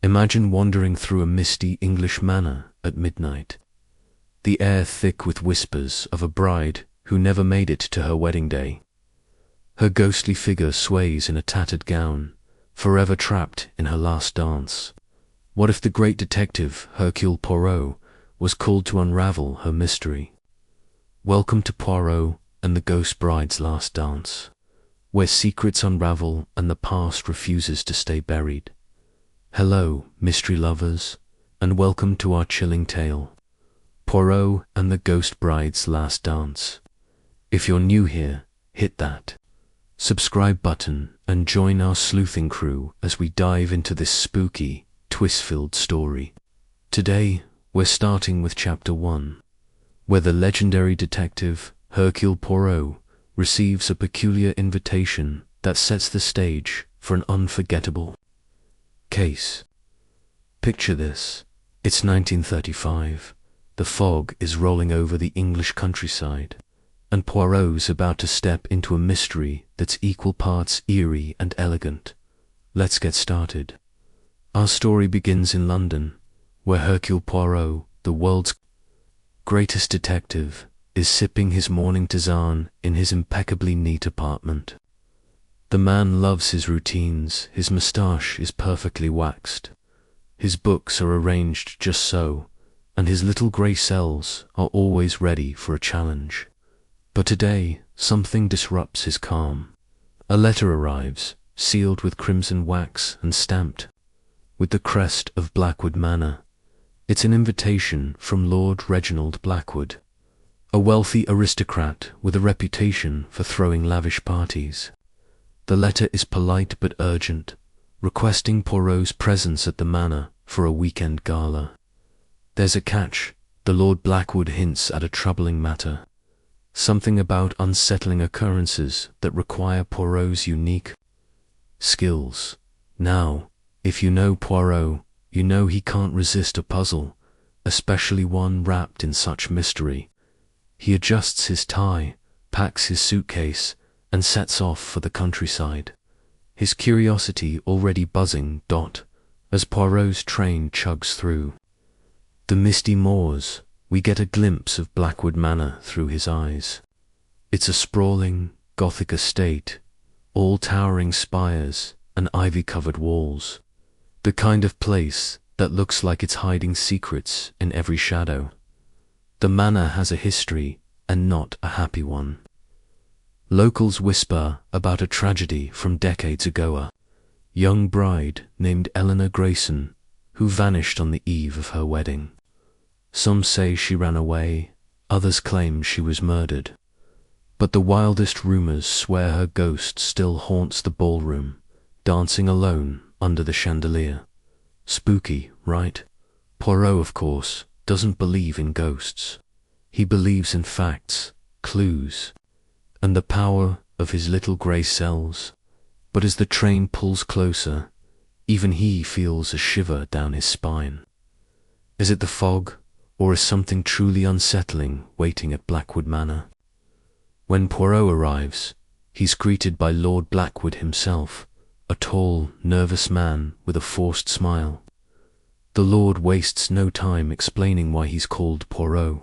Imagine wandering through a misty English manor at midnight, the air thick with whispers of a bride who never made it to her wedding day. Her ghostly figure sways in a tattered gown, forever trapped in her last dance. What if the great detective Hercule Poirot was called to unravel her mystery? Welcome to Poirot and the Ghost Bride's Last Dance, where secrets unravel and the past refuses to stay buried. Hello, mystery lovers, and welcome to our chilling tale, Poirot and the Ghost Bride's Last Dance. If you're new here, hit that subscribe button and join our sleuthing crew as we dive into this spooky, twist-filled story. Today, we're starting with Chapter 1, where the legendary detective Hercule Poirot receives a peculiar invitation that sets the stage for an unforgettable case. Picture this. It's 1935. The fog is rolling over the English countryside, and Poirot's about to step into a mystery that's equal parts eerie and elegant. Let's get started. Our story begins in London, where Hercule Poirot, the world's greatest detective, is sipping his morning tisane in his impeccably neat apartment. The man loves his routines, his moustache is perfectly waxed, his books are arranged just so, and his little grey cells are always ready for a challenge. But today, something disrupts his calm. A letter arrives, sealed with crimson wax and stamped with the crest of Blackwood Manor. It's an invitation from Lord Reginald Blackwood, a wealthy aristocrat with a reputation for throwing lavish parties. The letter is polite but urgent, requesting Poirot's presence at the manor for a weekend gala. There's a catch. The Lord Blackwood hints at a troubling matter, something about unsettling occurrences that require Poirot's unique skills. Now, if you know Poirot, you know he can't resist a puzzle, especially one wrapped in such mystery. He adjusts his tie, packs his suitcase, and sets off for the countryside, his curiosity already buzzing as Poirot's train chugs through the misty moors. We get a glimpse of Blackwood Manor through his eyes. It's a sprawling, Gothic estate, all towering spires and ivy-covered walls, the kind of place that looks like it's hiding secrets in every shadow. The manor has a history, and not a happy one. Locals whisper about a tragedy from decades ago, a young bride named Eleanor Grayson who vanished on the eve of her wedding. Some say she ran away, others claim she was murdered. But the wildest rumors swear her ghost still haunts the ballroom, dancing alone under the chandelier. Spooky, right? Poirot, of course, doesn't believe in ghosts. He believes in facts, clues, and the power of his little grey cells. But as the train pulls closer, even he feels a shiver down his spine. Is it the fog, or is something truly unsettling waiting at Blackwood Manor? When Poirot arrives, he's greeted by Lord Blackwood himself, a tall, nervous man with a forced smile. The Lord wastes no time explaining why he's called Poirot.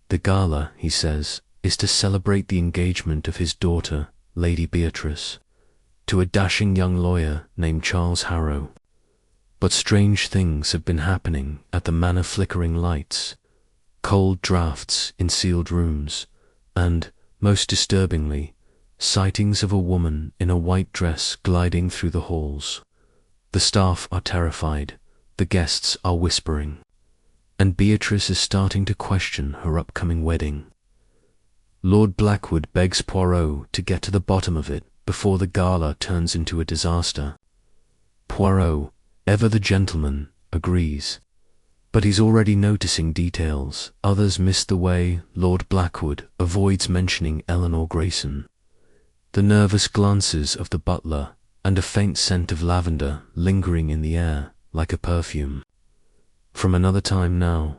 The gala, he says, is to celebrate the engagement of his daughter, Lady Beatrice, to a dashing young lawyer named Charles Harrow. But strange things have been happening at the manor. Flickering lights, cold draughts in sealed rooms, and, most disturbingly, sightings of a woman in a white dress gliding through the halls. The staff are terrified, the guests are whispering, and Beatrice is starting to question her upcoming wedding. Lord Blackwood begs Poirot to get to the bottom of it before the gala turns into a disaster. Poirot, ever the gentleman, agrees. But he's already noticing details. Others miss the way Lord Blackwood avoids mentioning Eleanor Grayson. The nervous glances of the butler, and a faint scent of lavender lingering in the air like a perfume. From another time now,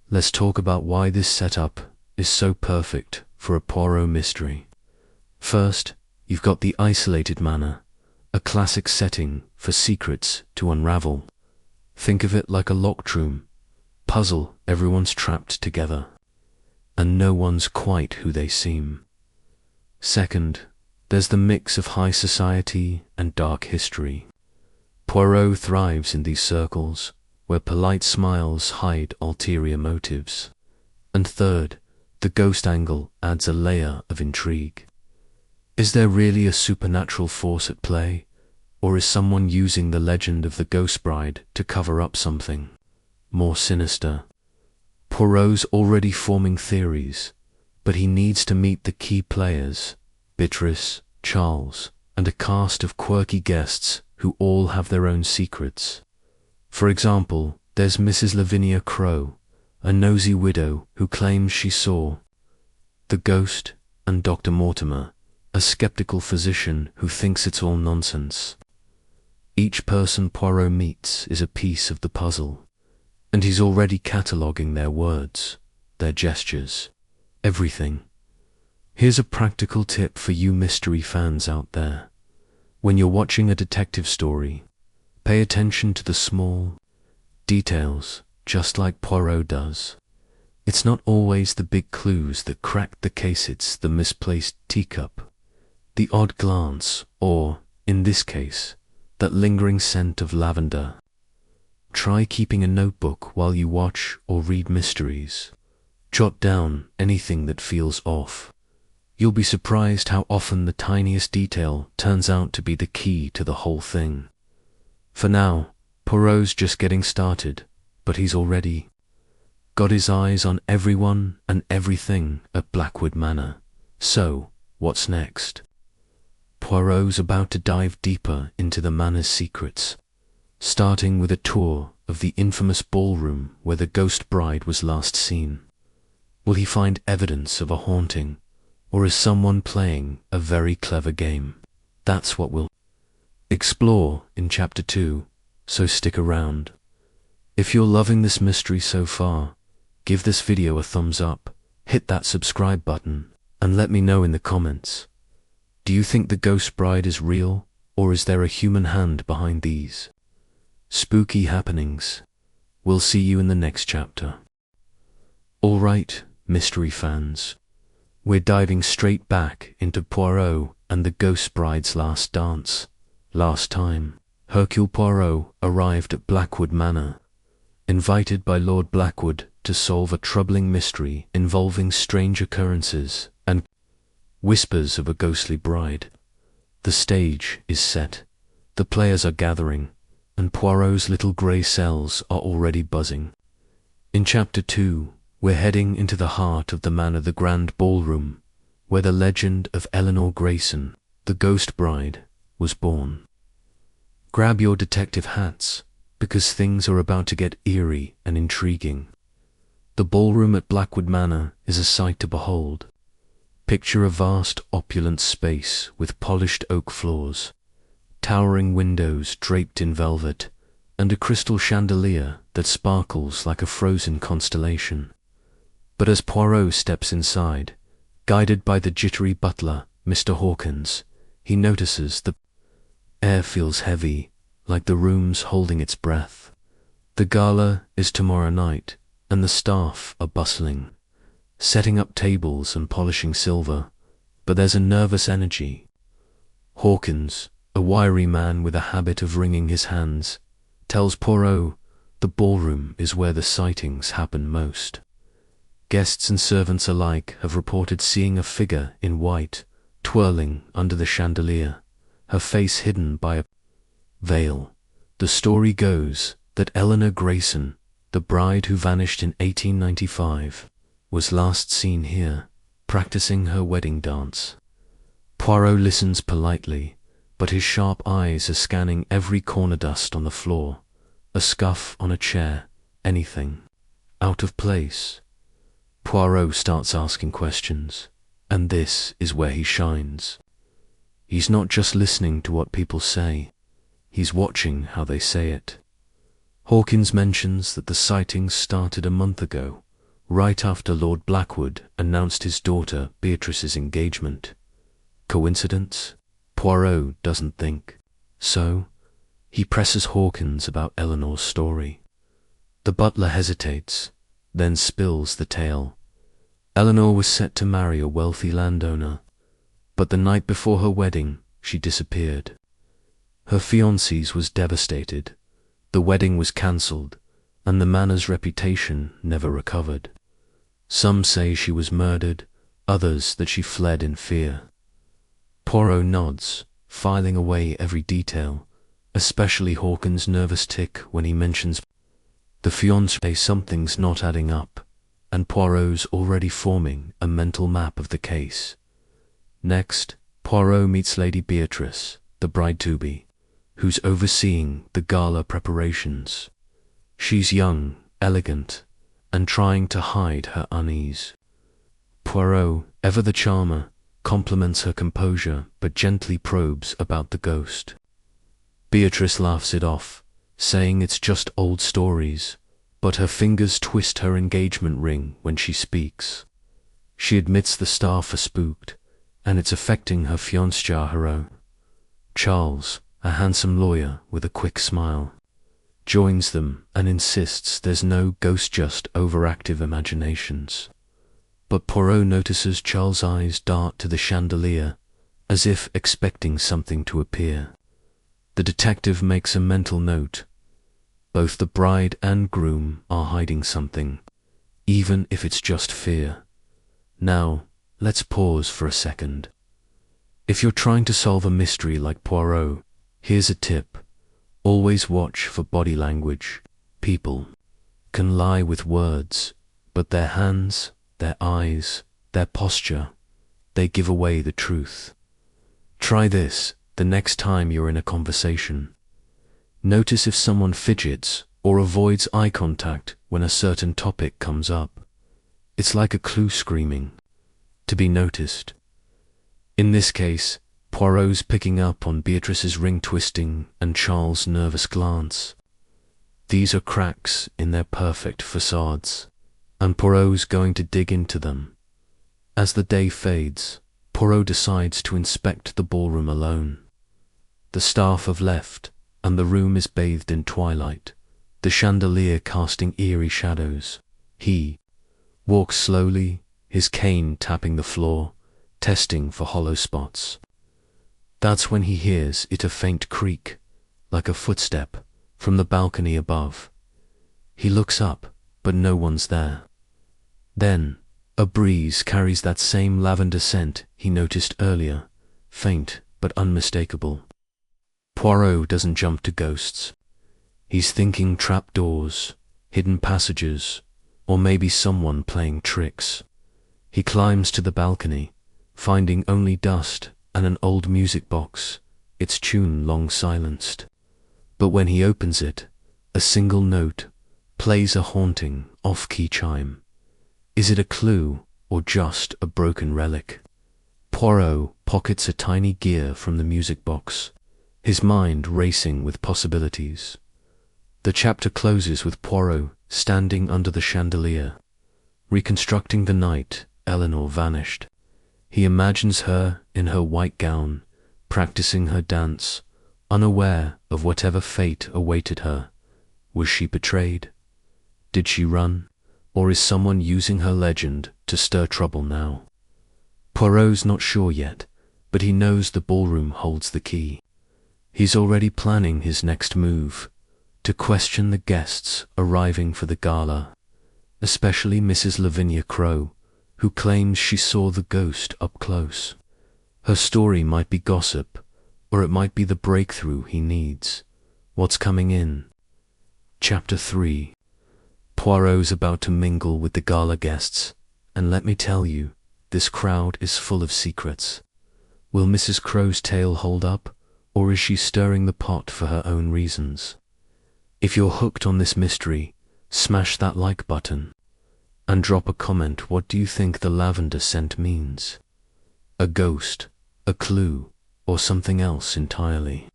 let's talk about why this setup is so perfect for a Poirot mystery. First, you've got the isolated manor, a classic setting for secrets to unravel. Think of it like a locked room, puzzle everyone's trapped together, and no one's quite who they seem. Second, there's the mix of high society and dark history. Poirot thrives in these circles, where polite smiles hide ulterior motives. And third, the ghost angle adds a layer of intrigue. Is there really a supernatural force at play, or is someone using the legend of the ghost bride to cover up something more sinister? Poirot's already forming theories, but he needs to meet the key players, Beatrice, Charles, and a cast of quirky guests who all have their own secrets. For example, there's Mrs. Lavinia Crowe, a nosy widow who claims she saw the ghost, and Dr. Mortimer, a skeptical physician who thinks it's all nonsense. Each person Poirot meets is a piece of the puzzle, and he's already cataloguing their words, their gestures, everything. Here's a practical tip for you mystery fans out there. When you're watching a detective story, pay attention to the small details, just like Poirot does. It's not always the big clues that crack the case, it's the misplaced teacup, the odd glance, or, in this case, that lingering scent of lavender. Try keeping a notebook while you watch or read mysteries. Jot down anything that feels off. You'll be surprised how often the tiniest detail turns out to be the key to the whole thing. For now, Poirot's just getting started, but he's already got his eyes on everyone and everything at Blackwood Manor. So, what's next? Poirot's about to dive deeper into the manor's secrets, starting with a tour of the infamous ballroom where the ghost bride was last seen. Will he find evidence of a haunting, or is someone playing a very clever game? That's what we'll explore in Chapter 2, so stick around. If you're loving this mystery so far, give this video a thumbs up, hit that subscribe button, and let me know in the comments. Do you think the ghost bride is real, or is there a human hand behind these spooky happenings? We'll see you in the next chapter. Alright, mystery fans. We're diving straight back into Poirot and the ghost bride's last dance. Last time, Hercule Poirot arrived at Blackwood Manor, invited by Lord Blackwood to solve a troubling mystery involving strange occurrences and whispers of a ghostly bride. The stage is set, the players are gathering, and Poirot's little grey cells are already buzzing. In Chapter 2, we're heading into the heart of the manor, the grand ballroom, where the legend of Eleanor Grayson, the ghost bride, was born. Grab your detective hats, because things are about to get eerie and intriguing. The ballroom at Blackwood Manor is a sight to behold. Picture a vast, opulent space with polished oak floors, towering windows draped in velvet, and a crystal chandelier that sparkles like a frozen constellation. But as Poirot steps inside, guided by the jittery butler, Mr. Hawkins, he notices the air feels heavy, like the room's holding its breath. The gala is tomorrow night, and the staff are bustling, setting up tables and polishing silver, but there's a nervous energy. Hawkins, a wiry man with a habit of wringing his hands, tells Poirot the ballroom is where the sightings happen most. Guests and servants alike have reported seeing a figure in white, twirling under the chandelier, her face hidden by a veil. The story goes that Eleanor Grayson, the bride who vanished in 1895, was last seen here, practicing her wedding dance. Poirot listens politely, but his sharp eyes are scanning every corner: dust on the floor, a scuff on a chair, anything out of place. Poirot starts asking questions, and this is where he shines. He's not just listening to what people say, he's watching how they say it. Hawkins mentions that the sightings started a month ago, right after Lord Blackwood announced his daughter Beatrice's engagement. Coincidence? Poirot doesn't think so, He presses Hawkins about Eleanor's story. The butler hesitates, then spills the tale. Eleanor was set to marry a wealthy landowner, but the night before her wedding, she disappeared. Her fiancé was devastated. The wedding was cancelled, and the manor's reputation never recovered. Some say she was murdered, others that she fled in fear. Poirot nods, filing away every detail, especially Hawkins' nervous tic when he mentions the fiancé. Something's not adding up, and Poirot's already forming a mental map of the case. Next, Poirot meets Lady Beatrice, the bride-to-be, who's overseeing the gala preparations. She's young, elegant, and trying to hide her unease. Poirot, ever the charmer, compliments her composure but gently probes about the ghost. Beatrice laughs it off, saying it's just old stories, but her fingers twist her engagement ring when she speaks. She admits the staff are spooked, and it's affecting her fiancé Hero. Charles, a handsome lawyer with a quick smile, joins them and insists there's no ghost, just overactive imaginations. But Poirot notices Charles' eyes dart to the chandelier, as if expecting something to appear. The detective makes a mental note. Both the bride and groom are hiding something, even if it's just fear. Now, let's pause for a second. If you're trying to solve a mystery like Poirot, here's a tip. Always watch for body language. People can lie with words, but their hands, their eyes, their posture, they give away the truth. Try this the next time you're in a conversation. Notice if someone fidgets or avoids eye contact when a certain topic comes up. It's like a clue screaming, to be noticed. In this case, Poirot's picking up on Beatrice's ring twisting and Charles' nervous glance. These are cracks in their perfect facades, and Poirot's going to dig into them. As the day fades, Poirot decides to inspect the ballroom alone. The staff have left, and the room is bathed in twilight, the chandelier casting eerie shadows. He walks slowly, his cane tapping the floor, testing for hollow spots. That's when he hears a faint creak, like a footstep, from the balcony above. He looks up, but no one's there. Then, a breeze carries that same lavender scent he noticed earlier, faint but unmistakable. Poirot doesn't jump to ghosts. He's thinking trapdoors, hidden passages, or maybe someone playing tricks. He climbs to the balcony, finding only dust and an old music box, its tune long silenced. But when he opens it, a single note plays a haunting, off-key chime. Is it a clue or just a broken relic? Poirot pockets a tiny gear from the music box, his mind racing with possibilities. The chapter closes with Poirot standing under the chandelier, reconstructing the night Eleanor vanished. He imagines her in her white gown, practicing her dance, unaware of whatever fate awaited her. Was she betrayed? Did she run? Or is someone using her legend to stir trouble now? Poirot's not sure yet, but he knows the ballroom holds the key. He's already planning his next move, to question the guests arriving for the gala, especially Mrs. Lavinia Crowe, who claims she saw the ghost up close. Her story might be gossip, or it might be the breakthrough he needs. What's coming in? Chapter 3. Poirot's about to mingle with the gala guests, and let me tell you, this crowd is full of secrets. Will Mrs. Crowe's tale hold up, or is she stirring the pot for her own reasons? If you're hooked on this mystery, smash that like button, and drop a comment. What do you think the lavender scent means? A ghost, a clue, or something else entirely?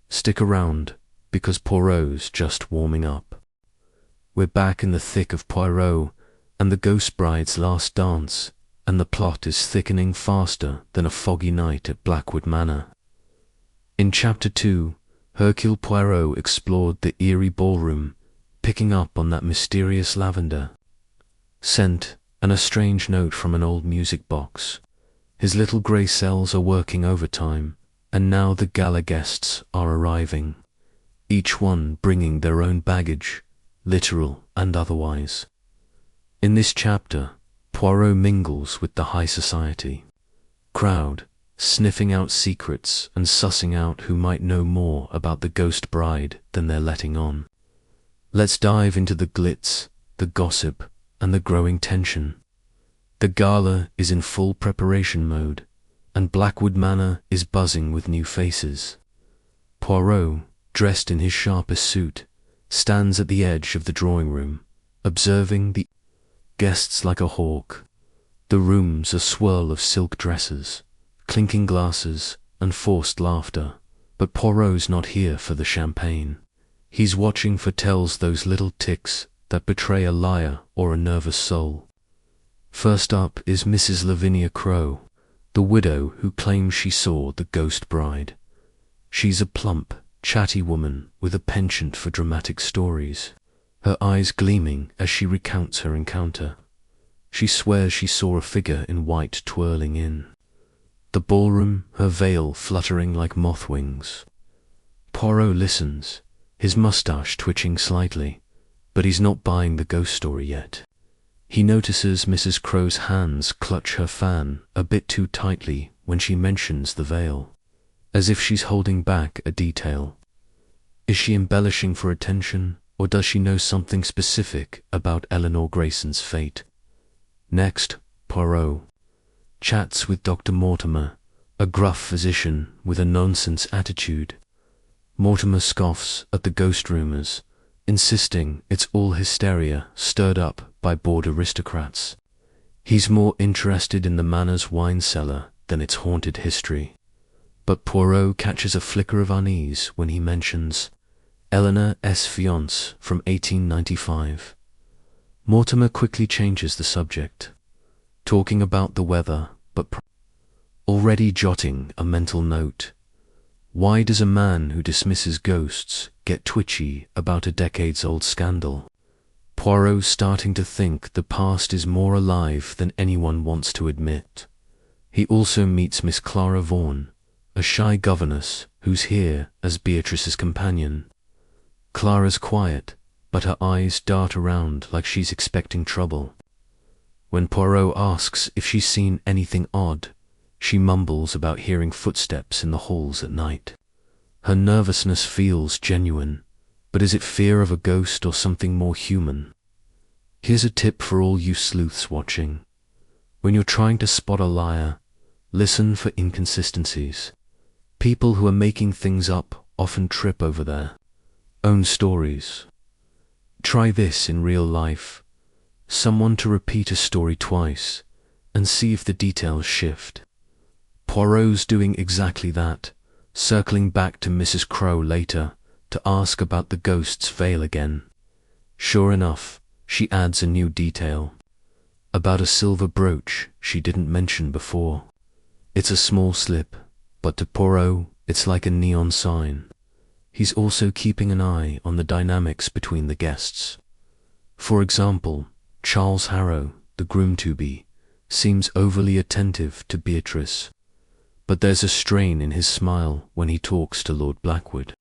Stick around, because Poirot's just warming up. We're back in the thick of Poirot and the ghost bride's last dance, and the plot is thickening faster than a foggy night at Blackwood Manor. In Chapter 2, Hercule Poirot explored the eerie ballroom, picking up on that mysterious lavender scent and a strange note from an old music box. His little grey cells are working overtime, and now the gala guests are arriving, each one bringing their own baggage, literal and otherwise. In this chapter, Poirot mingles with the high society crowd, sniffing out secrets and sussing out who might know more about the ghost bride than they're letting on. Let's dive into the glitz, the gossip, and the growing tension. The gala is in full preparation mode, and Blackwood Manor is buzzing with new faces. Poirot, dressed in his sharpest suit, stands at the edge of the drawing room, observing the guests like a hawk. The room's a swirl of silk dresses, clinking glasses, and forced laughter, but Poirot's not here for the champagne. He's watching for tells those little ticks that betray a liar or a nervous soul. First up is Mrs. Lavinia Crowe, the widow who claims she saw the ghost bride. She's a plump, chatty woman with a penchant for dramatic stories, her eyes gleaming as she recounts her encounter. She swears she saw a figure in white twirling in the ballroom, her veil fluttering like moth wings. Poirot listens, his mustache twitching slightly, but he's not buying the ghost story yet. He notices Mrs. Crowe's hands clutch her fan a bit too tightly when she mentions the veil, as if she's holding back a detail. Is she embellishing for attention, or does she know something specific about Eleanor Grayson's fate? Next, Poirot chats with Dr. Mortimer, a gruff physician with a nonsense attitude. Mortimer scoffs at the ghost rumors, insisting it's all hysteria stirred up by bored aristocrats. He's more interested in the manor's wine cellar than its haunted history. But Poirot catches a flicker of unease when he mentions Eleanor S. fiance from 1895. Mortimer quickly changes the subject, talking about the weather, but already jotting a mental note. Why does a man who dismisses ghosts get twitchy about a decades-old scandal? Poirot's starting to think the past is more alive than anyone wants to admit. He also meets Miss Clara Vaughan, a shy governess who's here as Beatrice's companion. Clara's quiet, but her eyes dart around like she's expecting trouble. When Poirot asks if she's seen anything odd, she mumbles about hearing footsteps in the halls at night. Her nervousness feels genuine, but is it fear of a ghost or something more human? Here's a tip for all you sleuths watching. When you're trying to spot a liar, listen for inconsistencies. People who are making things up often trip over their own stories. Try this in real life. Someone to repeat a story twice and see if the details shift. Poirot's doing exactly that, circling back to Mrs. Crowe later to ask about the ghost's veil again. Sure enough, she adds a new detail about a silver brooch she didn't mention before. It's a small slip, but to Poirot, it's like a neon sign. He's also keeping an eye on the dynamics between the guests. For example, Charles Harrow, the groom-to-be, seems overly attentive to Beatrice, but there's a strain in his smile when he talks to Lord Blackwood.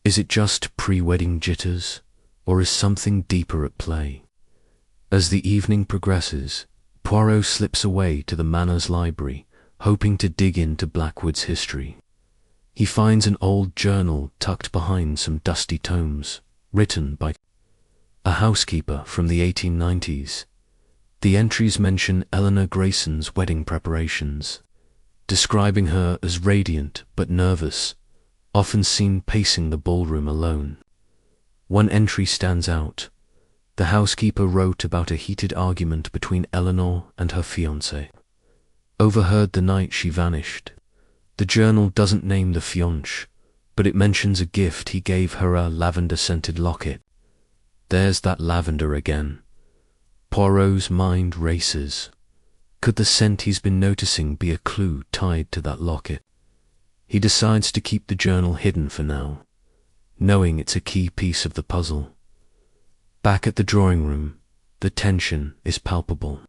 Is it just pre-wedding jitters, or is something deeper at play? As the evening progresses, Poirot slips away to the manor's library, hoping to dig into Blackwood's history. He finds an old journal tucked behind some dusty tomes, written by a housekeeper from the 1890s. The entries mention Eleanor Grayson's wedding preparations, describing her as radiant but nervous, often seen pacing the ballroom alone. One entry stands out. The housekeeper wrote about a heated argument between Eleanor and her fiancé, overheard the night she vanished. The journal doesn't name the fiancé, but it mentions a gift he gave her, a lavender-scented locket. There's that lavender again. Poirot's mind races. Could the scent he's been noticing be a clue tied to that locket? He decides to keep the journal hidden for now, knowing it's a key piece of the puzzle. Back at the drawing room, the tension is palpable.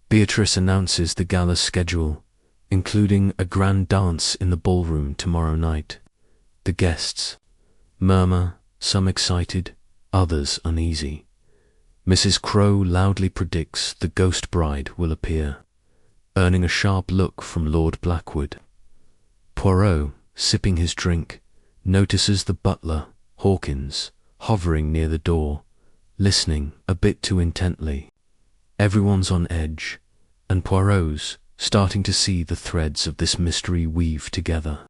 Beatrice announces the gala's schedule, including a grand dance in the ballroom tomorrow night. The guests murmur, some excited, others uneasy. Mrs. Crowe loudly predicts the ghost bride will appear, earning a sharp look from Lord Blackwood. Poirot, sipping his drink, notices the butler, Hawkins, hovering near the door, listening a bit too intently. Everyone's on edge, and Poirot's starting to see the threads of this mystery weave together.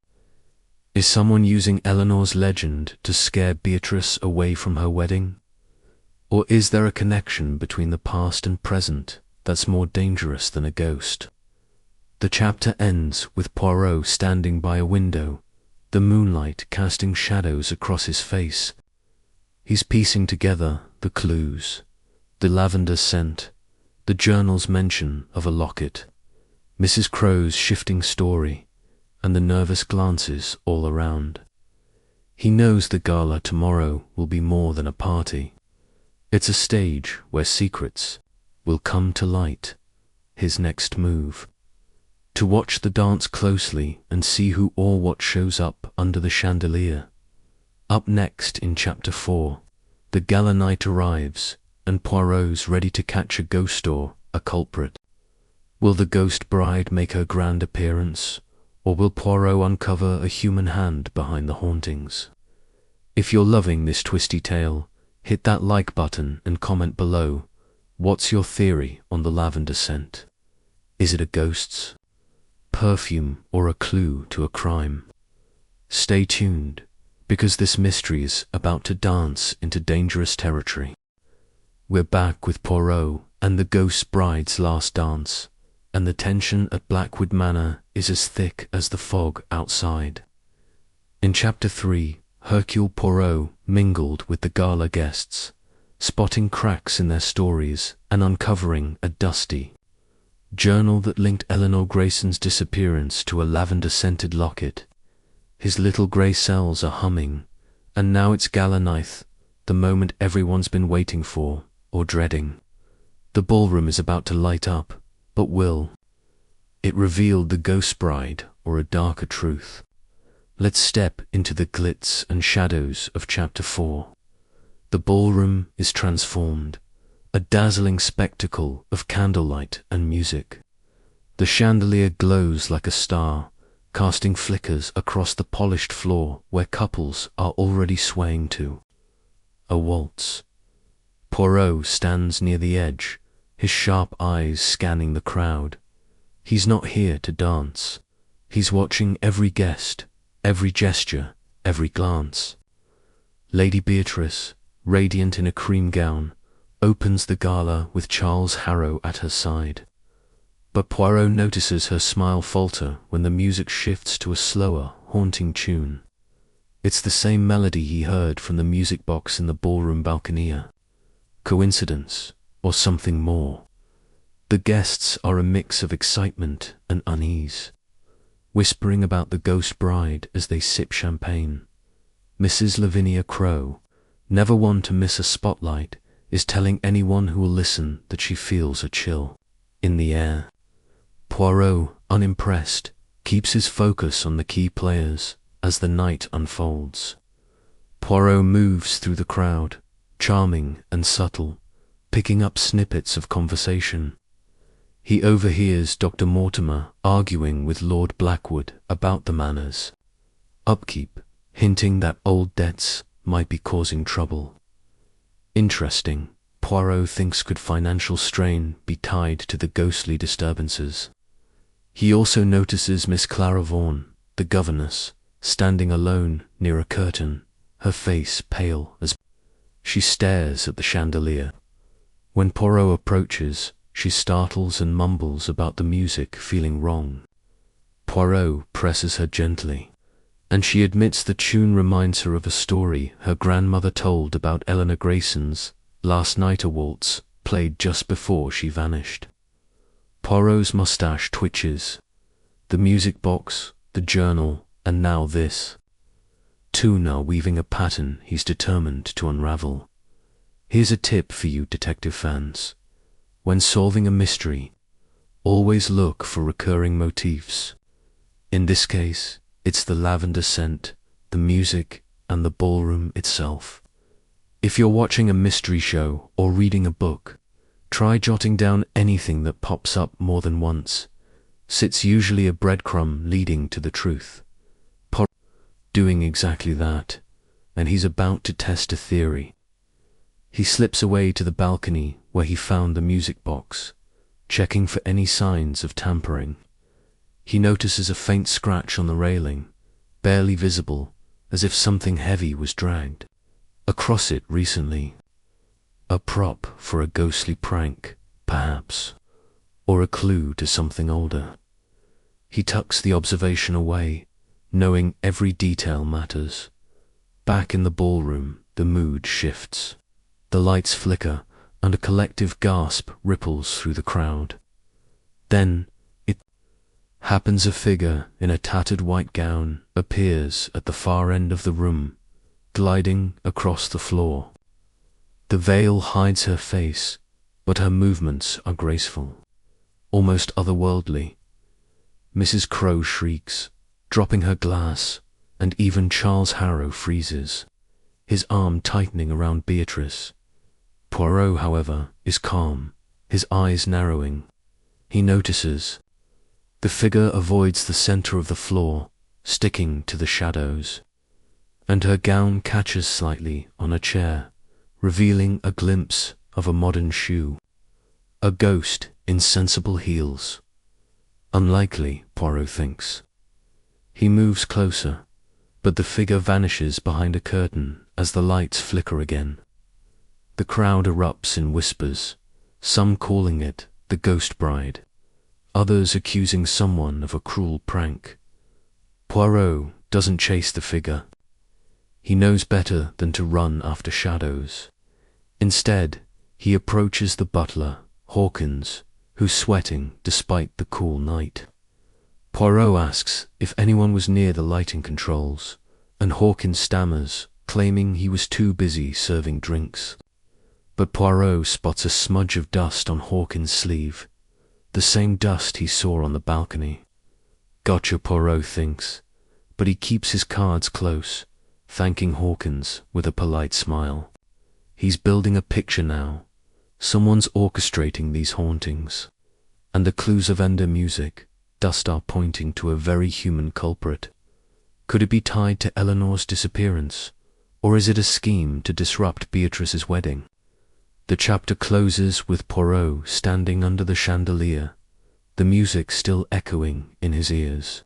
Is someone using Eleanor's legend to scare Beatrice away from her wedding? Or is there a connection between the past and present that's more dangerous than a ghost? The chapter ends with Poirot standing by a window, the moonlight casting shadows across his face. He's piecing together the clues, the lavender scent, the journal's mention of a locket, Mrs. Crowe's shifting story, and the nervous glances all around. He knows the gala tomorrow will be more than a party. It's a stage where secrets will come to light. His next move: to watch the dance closely and see who or what shows up under the chandelier. Up next in Chapter 4, the gala night arrives, and Poirot's ready to catch a ghost or a culprit. Will the ghost bride make her grand appearance, or will Poirot uncover a human hand behind the hauntings? If you're loving this twisty tale, hit that like button and comment below. What's your theory on the lavender scent? Is it a ghost's perfume or a clue to a crime? Stay tuned, because this mystery is about to dance into dangerous territory. We're back with Poirot and the ghost bride's last dance, and the tension at Blackwood Manor is as thick as the fog outside. In Chapter 3, Hercule Poirot mingled with the gala guests, spotting cracks in their stories and uncovering a dusty journal that linked Eleanor Grayson's disappearance to a lavender-scented locket. His little grey cells are humming, and now it's gala night, the moment everyone's been waiting for, or dreading. The ballroom is about to light up, but will it reveal the ghost bride or a darker truth? Let's step into the glitz and shadows of Chapter 4. The ballroom is transformed, a dazzling spectacle of candlelight and music. The chandelier glows like a star, casting flickers across the polished floor where couples are already swaying to a waltz. Poirot stands near the edge, his sharp eyes scanning the crowd. He's not here to dance. He's watching every guest, every gesture, every glance. Lady Beatrice, radiant in a cream gown, opens the gala with Charles Harrow at her side. But Poirot notices her smile falter when the music shifts to a slower, haunting tune. It's the same melody he heard from the music box in the ballroom balconia. Coincidence, or something more? The guests are a mix of excitement and unease, whispering about the ghost bride as they sip champagne. Mrs. Lavinia Crowe, never one to miss a spotlight, is telling anyone who will listen that she feels a chill in the air. Poirot, unimpressed, keeps his focus on the key players as the night unfolds. Poirot moves through the crowd, charming and subtle, picking up snippets of conversation. He overhears Dr. Mortimer arguing with Lord Blackwood about the manor's upkeep, hinting that old debts might be causing trouble. Interesting, Poirot thinks, could financial strain be tied to the ghostly disturbances? He also notices Miss Clara Vaughan, the governess, standing alone near a curtain, her face pale as she stares at the chandelier. When Poirot approaches, she startles and mumbles about the music feeling wrong. Poirot presses her gently, and she admits the tune reminds her of a story her grandmother told about Eleanor Grayson's last night, a waltz played just before she vanished. Poirot's mustache twitches. The music box, the journal, and now this. Toon are weaving a pattern he's determined to unravel. Here's a tip for you detective fans. When solving a mystery, always look for recurring motifs. In this case, it's the lavender scent, the music, and the ballroom itself. If you're watching a mystery show or reading a book, try jotting down anything that pops up more than once. It's usually a breadcrumb leading to the truth. Poirot doing exactly that, and he's about to test a theory. He slips away to the balcony where he found the music box, checking for any signs of tampering. He notices a faint scratch on the railing, barely visible, as if something heavy was dragged across it recently. A prop for a ghostly prank, perhaps, or a clue to something older. He tucks the observation away, knowing every detail matters. Back in the ballroom, the mood shifts. The lights flicker, and a collective gasp ripples through the crowd. Then, it happens. A figure in a tattered white gown appears at the far end of the room, gliding across the floor. The veil hides her face, but her movements are graceful, almost otherworldly. Mrs. Crowe shrieks, dropping her glass, and even Charles Harrow freezes, his arm tightening around Beatrice. Poirot, however, is calm, his eyes narrowing. He notices. The figure avoids the center of the floor, sticking to the shadows, and her gown catches slightly on a chair, revealing a glimpse of a modern shoe. A ghost in sensible heels. Unlikely, Poirot thinks. He moves closer, but the figure vanishes behind a curtain as the lights flicker again. The crowd erupts in whispers, some calling it the ghost bride, others accusing someone of a cruel prank. Poirot doesn't chase the figure. He knows better than to run after shadows. Instead, he approaches the butler, Hawkins, who's sweating despite the cool night. Poirot asks if anyone was near the lighting controls, and Hawkins stammers, claiming he was too busy serving drinks. But Poirot spots a smudge of dust on Hawkins' sleeve, the same dust he saw on the balcony. Gotcha, Poirot thinks, but he keeps his cards close, thanking Hawkins with a polite smile. He's building a picture now. Someone's orchestrating these hauntings, and the clues of lavender music, dust are pointing to a very human culprit. Could it be tied to Eleanor's disappearance, or is it a scheme to disrupt Beatrice's wedding? The chapter closes with Poirot standing under the chandelier, the music still echoing in his ears.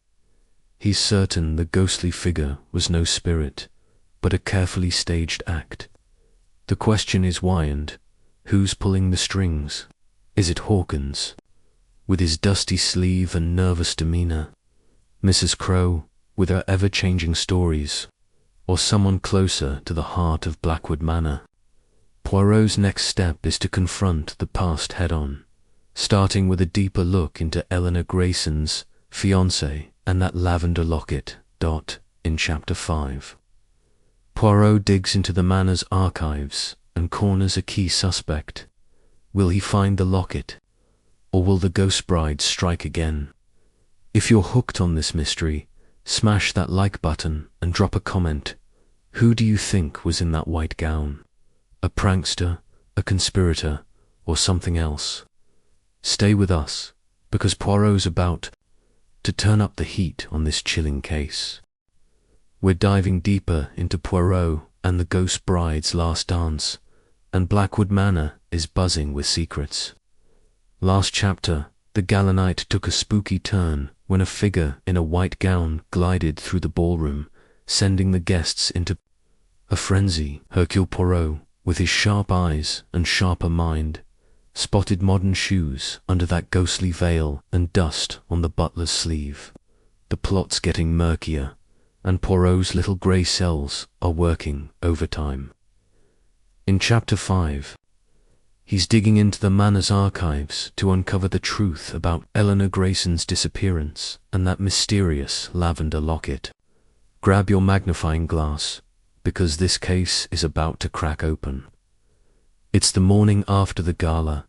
He's certain the ghostly figure was no spirit, but a carefully staged act. The question is why and who's pulling the strings? Is it Hawkins, with his dusty sleeve and nervous demeanor? Mrs. Crowe, with her ever-changing stories? Or someone closer to the heart of Blackwood Manor? Poirot's next step is to confront the past head-on, starting with a deeper look into Eleanor Grayson's fiancé and that lavender locket, in Chapter 5. Poirot digs into the manor's archives and corners a key suspect. Will he find the locket, or will the ghost bride strike again? If you're hooked on this mystery, smash that like button and drop a comment. Who do you think was in that white gown? A prankster, a conspirator, or something else? Stay with us, because Poirot's about to turn up the heat on this chilling case. We're diving deeper into Poirot and the ghost bride's last dance, and Blackwood Manor is buzzing with secrets. Last chapter, the gala night took a spooky turn when a figure in a white gown glided through the ballroom, sending the guests into a frenzy. Hercule Poirot, with his sharp eyes and sharper mind, spotted modern shoes under that ghostly veil and dust on the butler's sleeve. The plot's getting murkier, and Poirot's little grey cells are working overtime. In Chapter 5, he's digging into the manor's archives to uncover the truth about Eleanor Grayson's disappearance and that mysterious lavender locket. Grab your magnifying glass, because this case is about to crack open. It's the morning after the gala,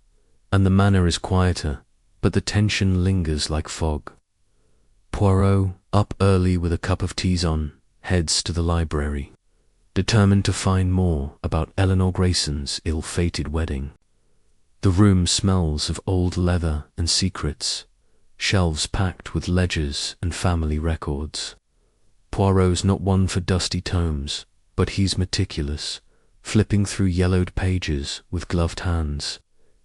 and the manor is quieter, but the tension lingers like fog. Poirot, up early with a cup of tisane, heads to the library, determined to find more about Eleanor Grayson's ill-fated wedding. The room smells of old leather and secrets, shelves packed with ledgers and family records. Poirot's not one for dusty tomes, but he's meticulous, flipping through yellowed pages with gloved hands.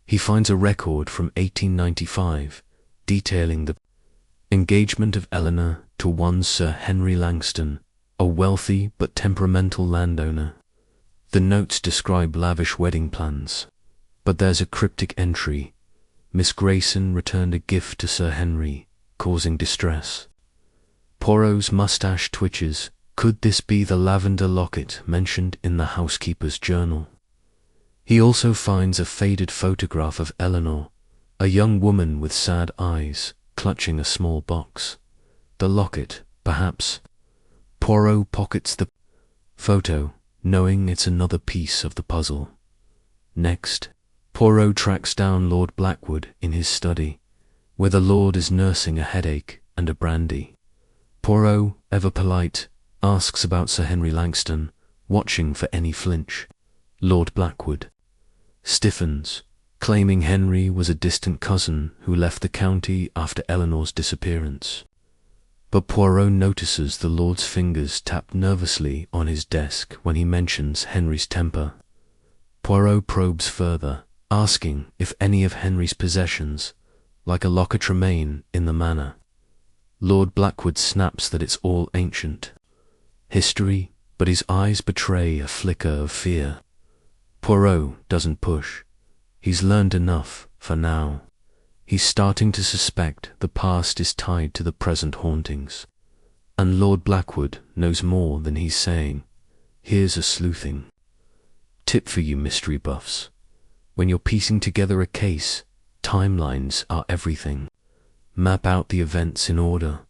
He finds a record from 1895 detailing the engagement of Eleanor to one Sir Henry Langston, a wealthy but temperamental landowner. The notes describe lavish wedding plans, but there's a cryptic entry. Miss Grayson returned a gift to Sir Henry, causing distress. Poirot's mustache twitches. Could this be the lavender locket mentioned in the housekeeper's journal? He also finds a faded photograph of Eleanor, a young woman with sad eyes, clutching a small box. The locket, perhaps. Poirot pockets the photo, knowing it's another piece of the puzzle. Next, Poirot tracks down Lord Blackwood in his study, where the lord is nursing a headache and a brandy. Poirot, ever polite, asks about Sir Henry Langston, watching for any flinch. Lord Blackwood stiffens, claiming Henry was a distant cousin who left the county after Eleanor's disappearance. But Poirot notices the lord's fingers tap nervously on his desk when he mentions Henry's temper. Poirot probes further, asking if any of Henry's possessions, like a locket, remain in the manor. Lord Blackwood snaps that it's all ancient history, but his eyes betray a flicker of fear. Poirot doesn't push. He's learned enough for now. He's starting to suspect the past is tied to the present hauntings. And Lord Blackwood knows more than he's saying. Here's a sleuthing tip for you mystery buffs. When you're piecing together a case, timelines are everything. Map out the events in order,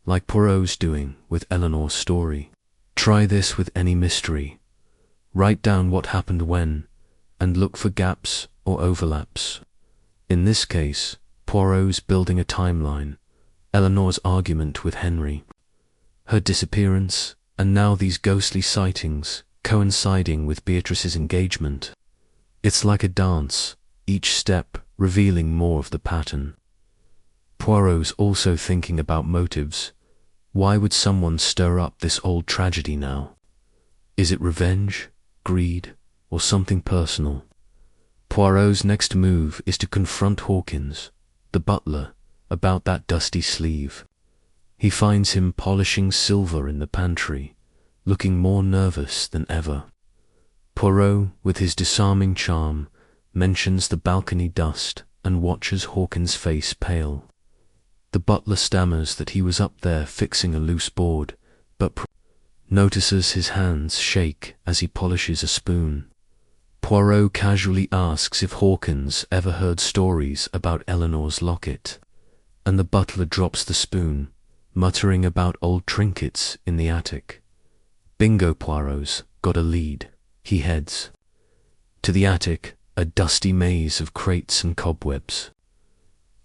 like Poirot's doing with Eleanor's story. Try this with any mystery. Write down what happened when, and look for gaps or overlaps. In this case, Poirot's building a timeline, Eleanor's argument with Henry, her disappearance, and now these ghostly sightings coinciding with Beatrice's engagement. It's like a dance, each step revealing more of the pattern. Poirot's also thinking about motives. Why would someone stir up this old tragedy now? Is it revenge, greed, or something personal? Poirot's next move is to confront Hawkins, the butler, about that dusty sleeve. He finds him polishing silver in the pantry, looking more nervous than ever. Poirot, with his disarming charm, mentions the balcony dust and watches Hawkins' face pale. The butler stammers that he was up there fixing a loose board, but notices his hands shake as he polishes a spoon. Poirot casually asks if Hawkins ever heard stories about Eleanor's locket, and the butler drops the spoon, muttering about old trinkets in the attic. Bingo, Poirot's got a lead. He heads to the attic, a dusty maze of crates and cobwebs.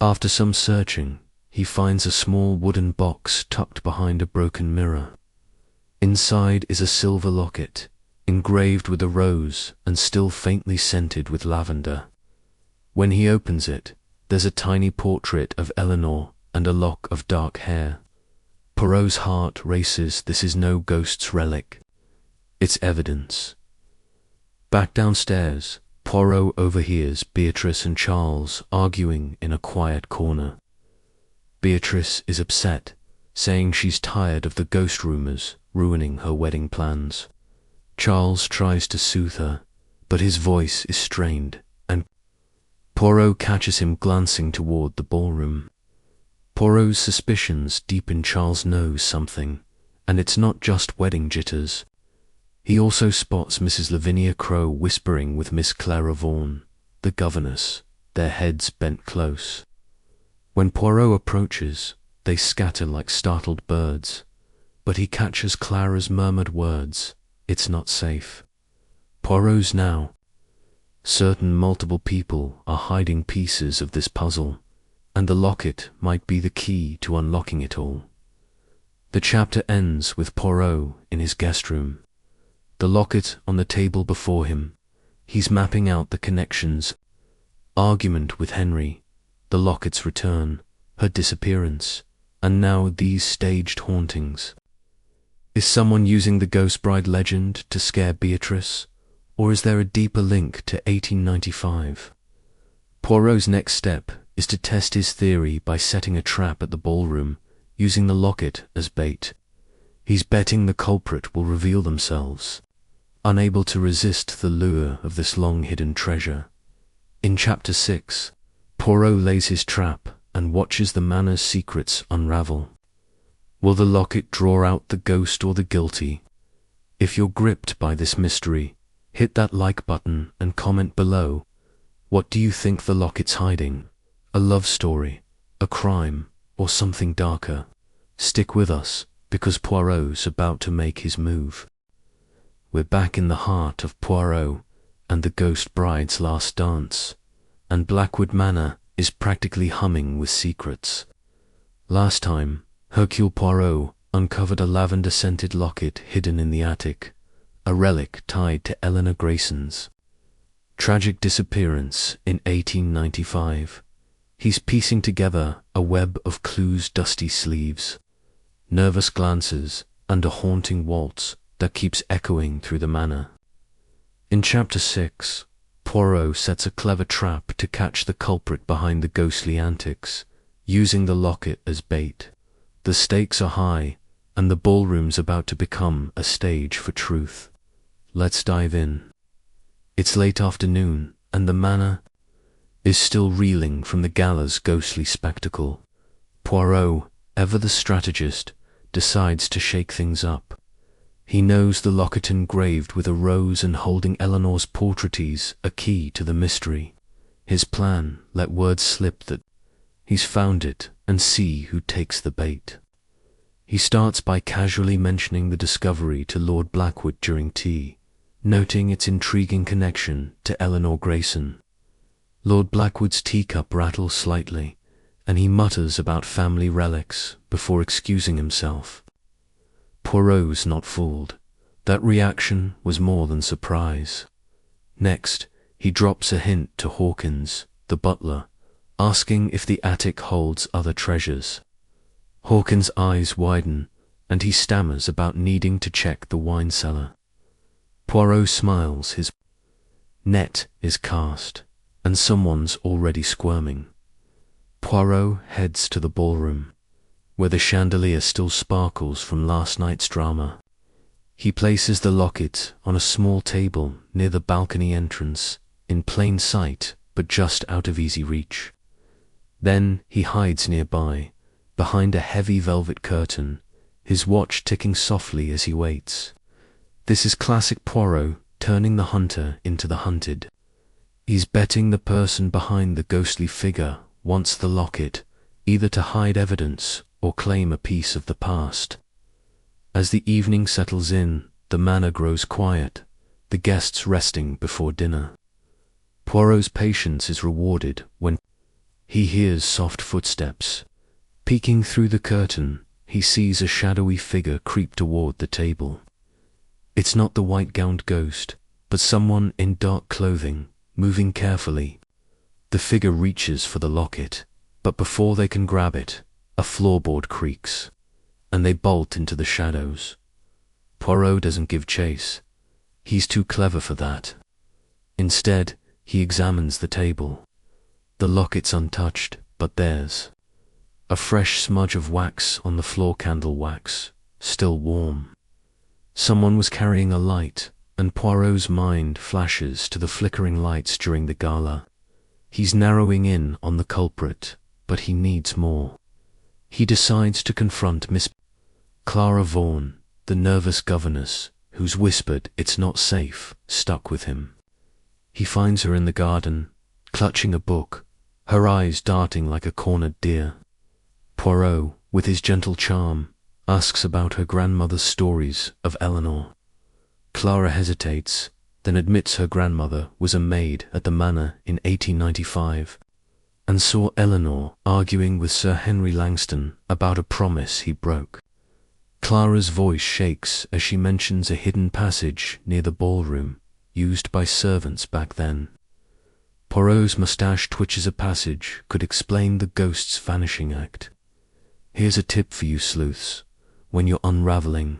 After some searching, he finds a small wooden box tucked behind a broken mirror. Inside is a silver locket, engraved with a rose and still faintly scented with lavender. When he opens it, there's a tiny portrait of Eleanor and a lock of dark hair. Poirot's heart races. This is no ghost's relic. It's evidence. Back downstairs, Poirot overhears Beatrice and Charles arguing in a quiet corner. Beatrice is upset, saying she's tired of the ghost rumors ruining her wedding plans. Charles tries to soothe her, but his voice is strained, and Poirot catches him glancing toward the ballroom. Poirot's suspicions deepen. Charles knows something, and it's not just wedding jitters. He also spots Mrs. Lavinia Crowe whispering with Miss Clara Vaughan, the governess, their heads bent close. When Poirot approaches, they scatter like startled birds, but he catches Clara's murmured words, "It's not safe." Poirot's now certain multiple people are hiding pieces of this puzzle, and the locket might be the key to unlocking it all. The chapter ends with Poirot in his guest room, the locket on the table before him. He's mapping out the connections: argument with Henry, the locket's return, her disappearance, and now these staged hauntings. Is someone using the ghost bride legend to scare Beatrice, or is there a deeper link to 1895? Poirot's next step is to test his theory by setting a trap at the ballroom, using the locket as bait. He's betting the culprit will reveal themselves, unable to resist the lure of this long-hidden treasure. In Chapter 6, Poirot lays his trap and watches the manor's secrets unravel. Will the locket draw out the ghost or the guilty? If you're gripped by this mystery, hit that like button and comment below. What do you think the locket's hiding? A love story, a crime, or something darker? Stick with us, because Poirot's about to make his move. We're back in the heart of Poirot and the ghost bride's last dance, and Blackwood Manor is practically humming with secrets. Last time, Hercule Poirot uncovered a lavender-scented locket hidden in the attic, a relic tied to Eleanor Grayson's tragic disappearance in 1895. He's piecing together a web of clues: dusty sleeves, nervous glances, and a haunting waltz that keeps echoing through the manor. In Chapter 6, Poirot sets a clever trap to catch the culprit behind the ghostly antics, using the locket as bait. The stakes are high, and the ballroom's about to become a stage for truth. Let's dive in. It's late afternoon, and the manor is still reeling from the gala's ghostly spectacle. Poirot, ever the strategist, decides to shake things up. He knows the locket engraved with a rose and holding Eleanor's portrait is a key to the mystery. His plan: let word slip that he's found it and see who takes the bait. He starts by casually mentioning the discovery to Lord Blackwood during tea, noting its intriguing connection to Eleanor Grayson. Lord Blackwood's teacup rattles slightly, and he mutters about family relics before excusing himself. Poirot's not fooled. That reaction was more than surprise. Next, he drops a hint to Hawkins, the butler, asking if the attic holds other treasures. Hawkins' eyes widen, and he stammers about needing to check the wine cellar. Poirot smiles. His net is cast, and someone's already squirming. Poirot heads to the ballroom, where the chandelier still sparkles from last night's drama. He places the locket on a small table near the balcony entrance, in plain sight but just out of easy reach. Then he hides nearby, behind a heavy velvet curtain, his watch ticking softly as he waits. This is classic Poirot, turning the hunter into the hunted. He's betting the person behind the ghostly figure wants the locket, either to hide evidence or claim a piece of the past. As the evening settles in, the manor grows quiet, the guests resting before dinner. Poirot's patience is rewarded when he hears soft footsteps. Peeking through the curtain, he sees a shadowy figure creep toward the table. It's not the white-gowned ghost, but someone in dark clothing, moving carefully. The figure reaches for the locket, but before they can grab it, a floorboard creaks, and they bolt into the shadows. Poirot doesn't give chase. He's too clever for that. Instead, he examines the table. The locket's untouched, but there's a fresh smudge of wax on the floor candle wax, still warm. Someone was carrying a light, and Poirot's mind flashes to the flickering lights during the gala. He's narrowing in on the culprit, but he needs more. He decides to confront Miss Clara Vaughan, the nervous governess, who's whispered "it's not safe" stuck with him. He finds her in the garden, clutching a book, her eyes darting like a cornered deer. Poirot, with his gentle charm, asks about her grandmother's stories of Eleanor. Clara hesitates, then admits her grandmother was a maid at the manor in 1895 and saw Eleanor arguing with Sir Henry Langston about a promise he broke. Clara's voice shakes as she mentions a hidden passage near the ballroom, used by servants back then. Poirot's moustache twitches. A passage could explain the ghost's vanishing act. Here's a tip for you sleuths. When you're unraveling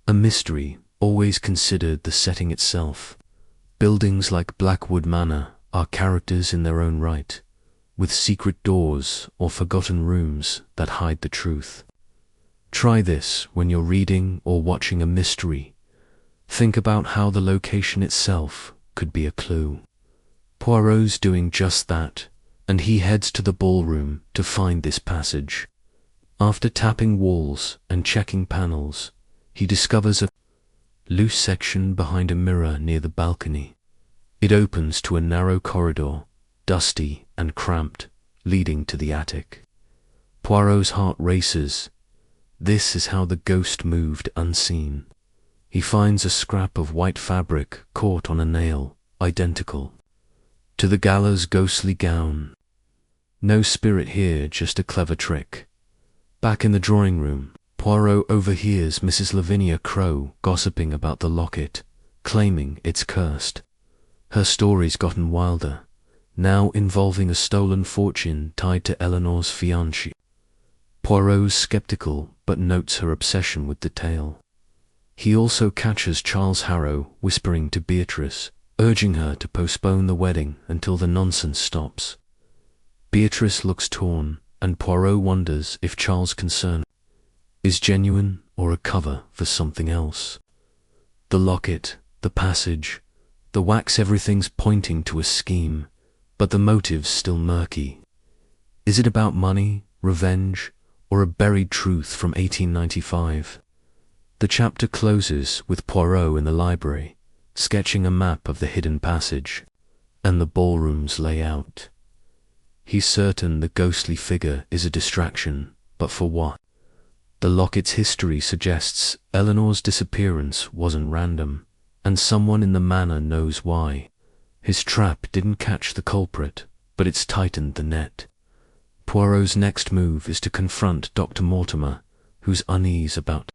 a mystery, always consider the setting itself. Buildings like Blackwood Manor are characters in their own right, with secret doors or forgotten rooms that hide the truth. Try this when you're reading or watching a mystery. Think about how the location itself could be a clue. Poirot's doing just that, and he heads to the ballroom to find this passage. After tapping walls and checking panels, he discovers a loose section behind a mirror near the balcony. It opens to a narrow corridor, dusty and cramped, leading to the attic. Poirot's heart races. This is how the ghost moved unseen. He finds a scrap of white fabric caught on a nail, identical to the gala's ghostly gown. No spirit here, just a clever trick. Back in the drawing room, Poirot overhears Mrs. Lavinia Crowe gossiping about the locket, claiming it's cursed. Her story's gotten wilder, now involving a stolen fortune tied to Eleanor's fiancé. Poirot's skeptical but notes her obsession with the tale. He also catches Charles Harrow whispering to Beatrice, urging her to postpone the wedding until the nonsense stops. Beatrice looks torn, and Poirot wonders if Charles' concern is genuine or a cover for something else. The locket, the passage, the wax, everything's pointing to a scheme, but the motive's still murky. Is it about money, revenge, or a buried truth from 1895? The chapter closes with Poirot in the library, sketching a map of the hidden passage and the ballroom's layout. He's certain the ghostly figure is a distraction, but for what? The locket's history suggests Eleanor's disappearance wasn't random, and someone in the manor knows why. His trap didn't catch the culprit, but it's tightened the net. Poirot's next move is to confront Dr. Mortimer, whose unease about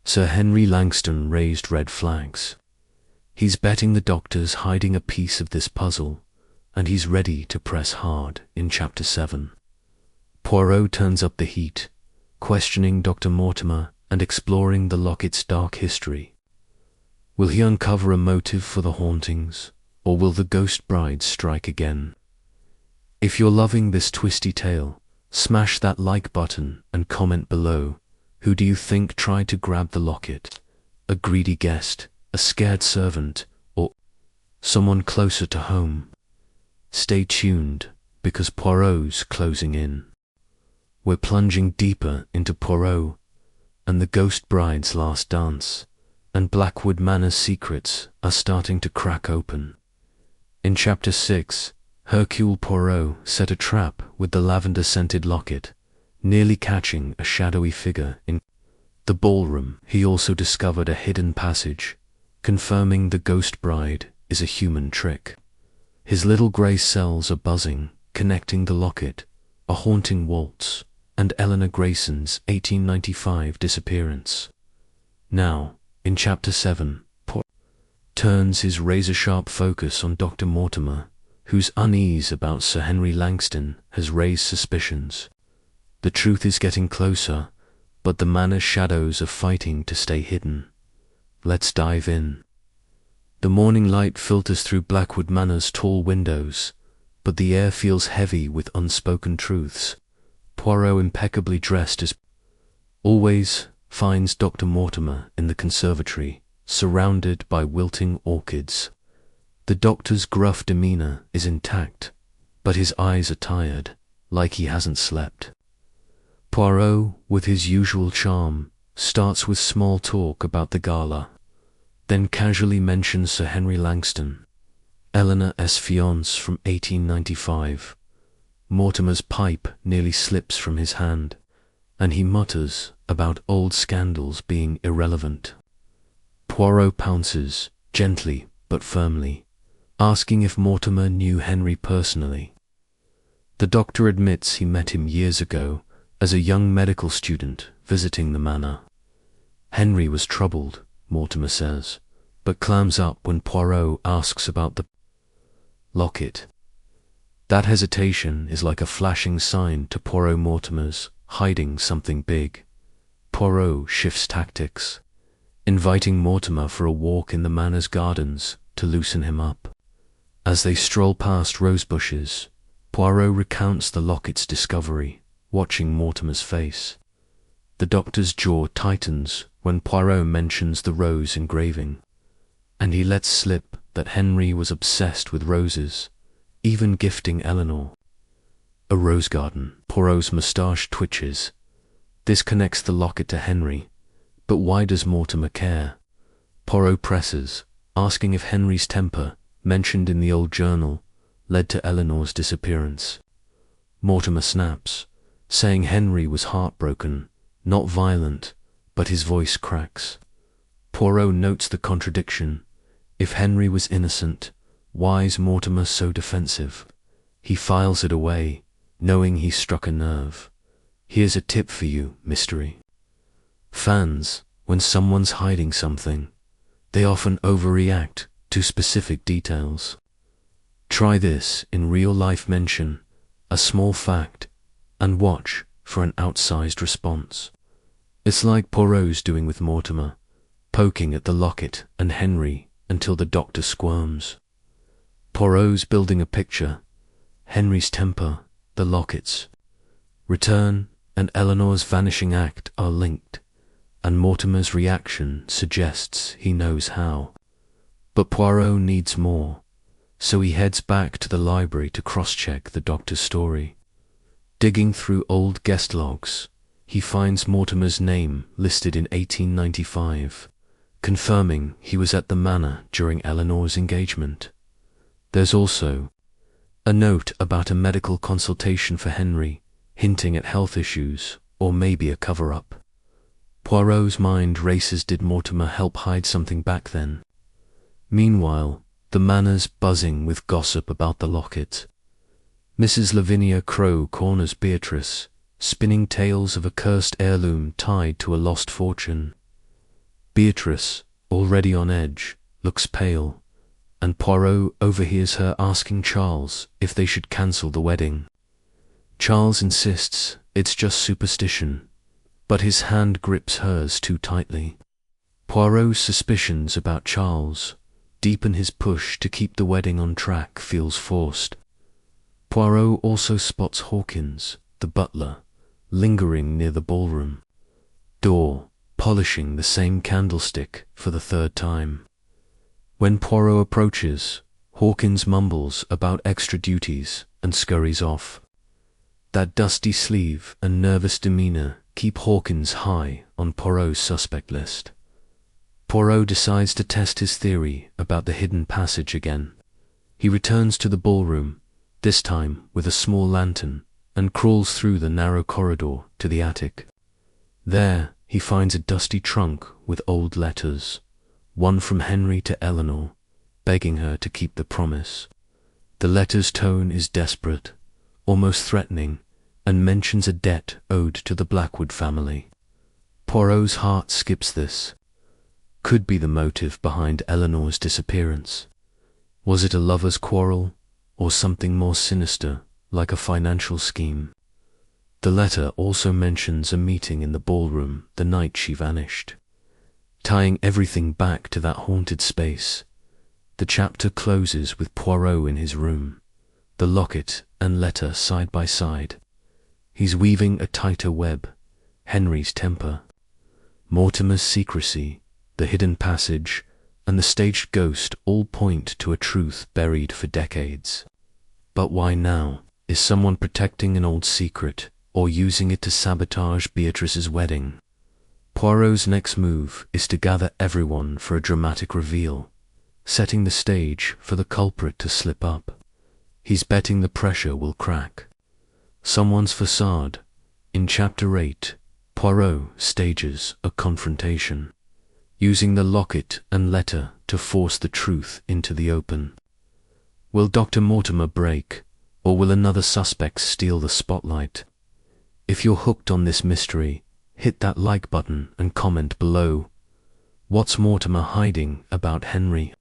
Sir Henry Langston raised red flags. He's betting the doctor's hiding a piece of this puzzle, and he's ready to press hard in Chapter 7. Poirot turns up the heat, questioning Dr. Mortimer and exploring the locket's dark history. Will he uncover a motive for the hauntings, or will the ghost bride strike again? If you're loving this twisty tale, smash that like button and comment below. Who do you think tried to grab the locket? A greedy guest, a scared servant, or someone closer to home? Stay tuned, because Poirot's closing in. We're plunging deeper into Poirot and the ghost bride's last dance, and Blackwood Manor's secrets are starting to crack open. In Chapter 6, Hercule Poirot set a trap with the lavender-scented locket, nearly catching a shadowy figure in the ballroom. He also discovered a hidden passage, confirming the ghost bride is a human trick. His little grey cells are buzzing, connecting the locket, a haunting waltz, and Eleanor Grayson's 1895 disappearance. Now, in Chapter 7, Poirot turns his razor-sharp focus on Dr. Mortimer, whose unease about Sir Henry Langston has raised suspicions. The truth is getting closer, but the manor's shadows are fighting to stay hidden. Let's dive in. The morning light filters through Blackwood Manor's tall windows, but the air feels heavy with unspoken truths. Poirot, impeccably dressed as always, finds Dr. Mortimer in the conservatory, surrounded by wilting orchids. The doctor's gruff demeanor is intact, but his eyes are tired, like he hasn't slept. Poirot, with his usual charm, starts with small talk about the gala, then casually mentions Sir Henry Langston, Eleanor's fiancé from 1895. Mortimer's pipe nearly slips from his hand, and he mutters about old scandals being irrelevant. Poirot pounces, gently but firmly, asking if Mortimer knew Henry personally. The doctor admits he met him years ago as a young medical student visiting the manor. Henry was troubled, Mortimer says, but clams up when Poirot asks about the locket. That hesitation is like a flashing sign to Poirot Mortimer's hiding something big. Poirot shifts tactics, inviting Mortimer for a walk in the manor's gardens to loosen him up. As they stroll past rose bushes, Poirot recounts the locket's discovery, watching Mortimer's face. The doctor's jaw tightens when Poirot mentions the rose engraving, and he lets slip that Henry was obsessed with roses, even gifting Eleanor a rose garden. Poirot's moustache twitches. This connects the locket to Henry, but why does Mortimer care? Poirot presses, asking if Henry's temper, mentioned in the old journal, led to Eleanor's disappearance. Mortimer snaps, saying Henry was heartbroken, not violent, but his voice cracks. Poirot notes the contradiction. If Henry was innocent, why is Mortimer so defensive? He files it away, knowing he struck a nerve. Here's a tip for you, mystery fans. When someone's hiding something, they often overreact to specific details. Try this in real-life. Mention a small fact and watch for an outsized response. It's like Poirot's doing with Mortimer, poking at the locket and Henry until the doctor squirms. Poirot's building a picture. Henry's temper, the locket's return, and Eleanor's vanishing act are linked, and Mortimer's reaction suggests he knows how. But Poirot needs more, so he heads back to the library to cross-check the doctor's story. Digging through old guest logs, he finds Mortimer's name listed in 1895, confirming he was at the manor during Eleanor's engagement. There's also a note about a medical consultation for Henry, hinting at health issues or maybe a cover-up. Poirot's mind races. Did Mortimer help hide something back then? Meanwhile, the manor's buzzing with gossip about the locket. Mrs. Lavinia Crowe corners Beatrice, spinning tales of a cursed heirloom tied to a lost fortune. Beatrice, already on edge, looks pale, and Poirot overhears her asking Charles if they should cancel the wedding. Charles insists it's just superstition, but his hand grips hers too tightly. Poirot's suspicions about Charles deepen. His push to keep the wedding on track feels forced. Poirot also spots Hawkins, the butler, lingering near the ballroom door, polishing the same candlestick for the third time. When Poirot approaches, Hawkins mumbles about extra duties and scurries off. That dusty sleeve and nervous demeanor keep Hawkins high on Poirot's suspect list. Poirot decides to test his theory about the hidden passage again. He returns to the ballroom, this time with a small lantern, and crawls through the narrow corridor to the attic. There, he finds a dusty trunk with old letters, one from Henry to Eleanor, begging her to keep the promise. The letter's tone is desperate, almost threatening, and mentions a debt owed to the Blackwood family. Poirot's heart skips this. Could be the motive behind Eleanor's disappearance. Was it a lover's quarrel, or something more sinister, like a financial scheme? The letter also mentions a meeting in the ballroom the night she vanished, tying everything back to that haunted space. The chapter closes with Poirot in his room, the locket and letter side by side. He's weaving a tighter web. Henry's temper, Mortimer's secrecy, the hidden passage, and the staged ghost all point to a truth buried for decades. But why now? Is someone protecting an old secret, or using it to sabotage Beatrice's wedding? Poirot's next move is to gather everyone for a dramatic reveal, setting the stage for the culprit to slip up. He's betting the pressure will crack. Someone's facade. In Chapter 8, Poirot stages a confrontation, using the locket and letter to force the truth into the open. Will Dr. Mortimer break, or will another suspect steal the spotlight? If you're hooked on this mystery, hit that like button and comment below. What's Mortimer hiding about Henry?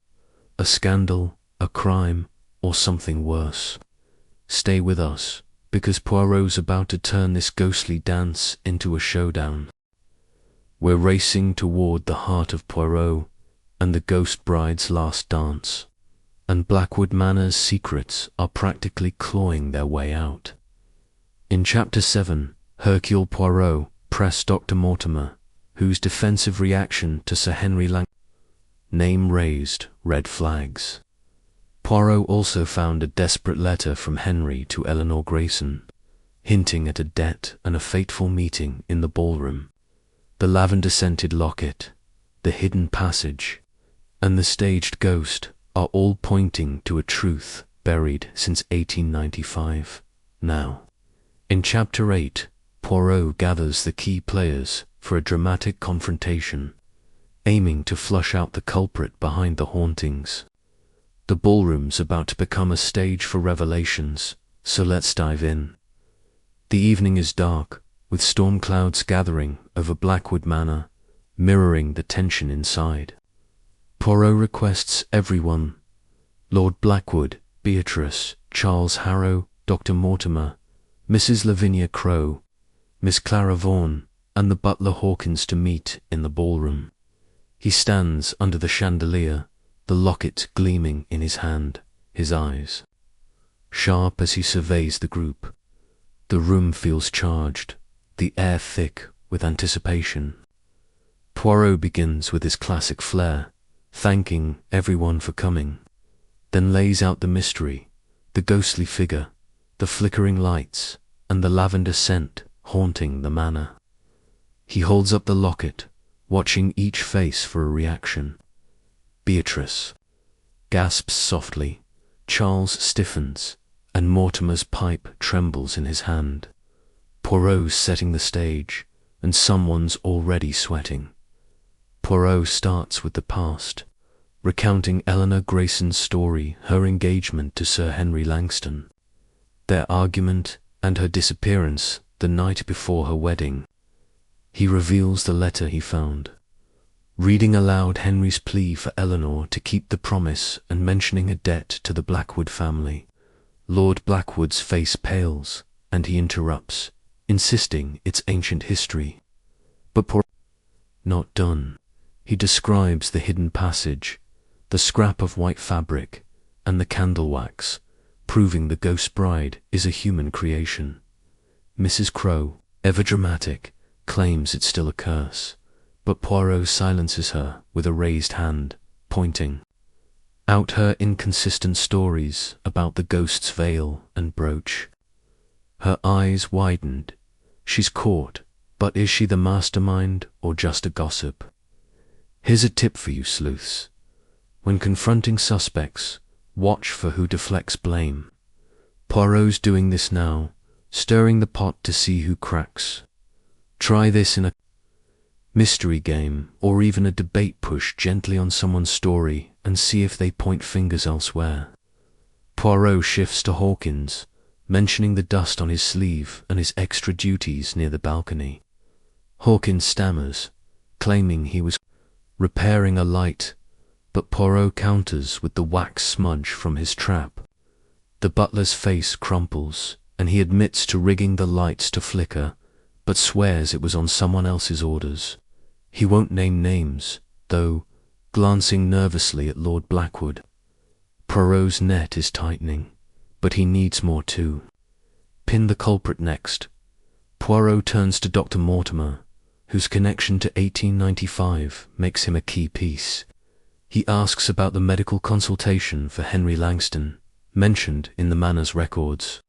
A scandal, a crime, or something worse? Stay with us, because Poirot's about to turn this ghostly dance into a showdown. We're racing toward the heart of Poirot and the ghost bride's last dance, and Blackwood Manor's secrets are practically clawing their way out. In Chapter 7, Hercule Poirot pressed Dr. Mortimer, whose defensive reaction to Sir Henry name raised red flags. Poirot also found a desperate letter from Henry to Eleanor Grayson, hinting at a debt and a fateful meeting in the ballroom. The lavender-scented locket, the hidden passage, and the staged ghost are all pointing to a truth buried since 1895. Now, in Chapter 8, Poirot gathers the key players for a dramatic confrontation, aiming to flush out the culprit behind the hauntings. The ballroom's about to become a stage for revelations, so let's dive in. The evening is dark, with storm clouds gathering over Blackwood Manor, mirroring the tension inside. Poirot requests everyone: Lord Blackwood, Beatrice, Charles Harrow, Dr. Mortimer, Mrs. Lavinia Crowe, Miss Clara Vaughan, and the butler Hawkins to meet in the ballroom. He stands under the chandelier, the locket gleaming in his hand, his eyes sharp as he surveys the group. The room feels charged, the air thick with anticipation. Poirot begins with his classic flair, thanking everyone for coming, then lays out the mystery, the ghostly figure, the flickering lights, and the lavender scent haunting the manor. He holds up the locket, watching each face for a reaction. Beatrice gasps softly, Charles stiffens, and Mortimer's pipe trembles in his hand. Poirot's setting the stage, and someone's already sweating. Poirot starts with the past, recounting Eleanor Grayson's story, her engagement to Sir Henry Langston, their argument, and her disappearance the night before her wedding. He reveals the letter he found, reading aloud Henry's plea for Eleanor to keep the promise and mentioning a debt to the Blackwood family. Lord Blackwood's face pales, and he interrupts, insisting it's ancient history. But Poirot not done. He describes the hidden passage, the scrap of white fabric, and the candle wax, proving the ghost bride is a human creation. Mrs. Crowe, ever dramatic, claims it's still a curse, but Poirot silences her with a raised hand, pointing out her inconsistent stories about the ghost's veil and brooch. Her eyes widened. She's caught, but is she the mastermind or just a gossip? Here's a tip for you sleuths. When confronting suspects, watch for who deflects blame. Poirot's doing this now, stirring the pot to see who cracks. Try this in a mystery game or even a debate. Push gently on someone's story and see if they point fingers elsewhere. Poirot shifts to Hawkins, mentioning the dust on his sleeve and his extra duties near the balcony. Hawkins stammers, claiming he was repairing a light, but Poirot counters with the wax smudge from his trap. The butler's face crumples, and he admits to rigging the lights to flicker, but swears it was on someone else's orders. He won't name names, though, glancing nervously at Lord Blackwood. Poirot's net is tightening, but he needs more too. Pin the culprit next. Poirot turns to Dr. Mortimer, whose connection to 1895 makes him a key piece. He asks about the medical consultation for Henry Langston, mentioned in the Manor's records.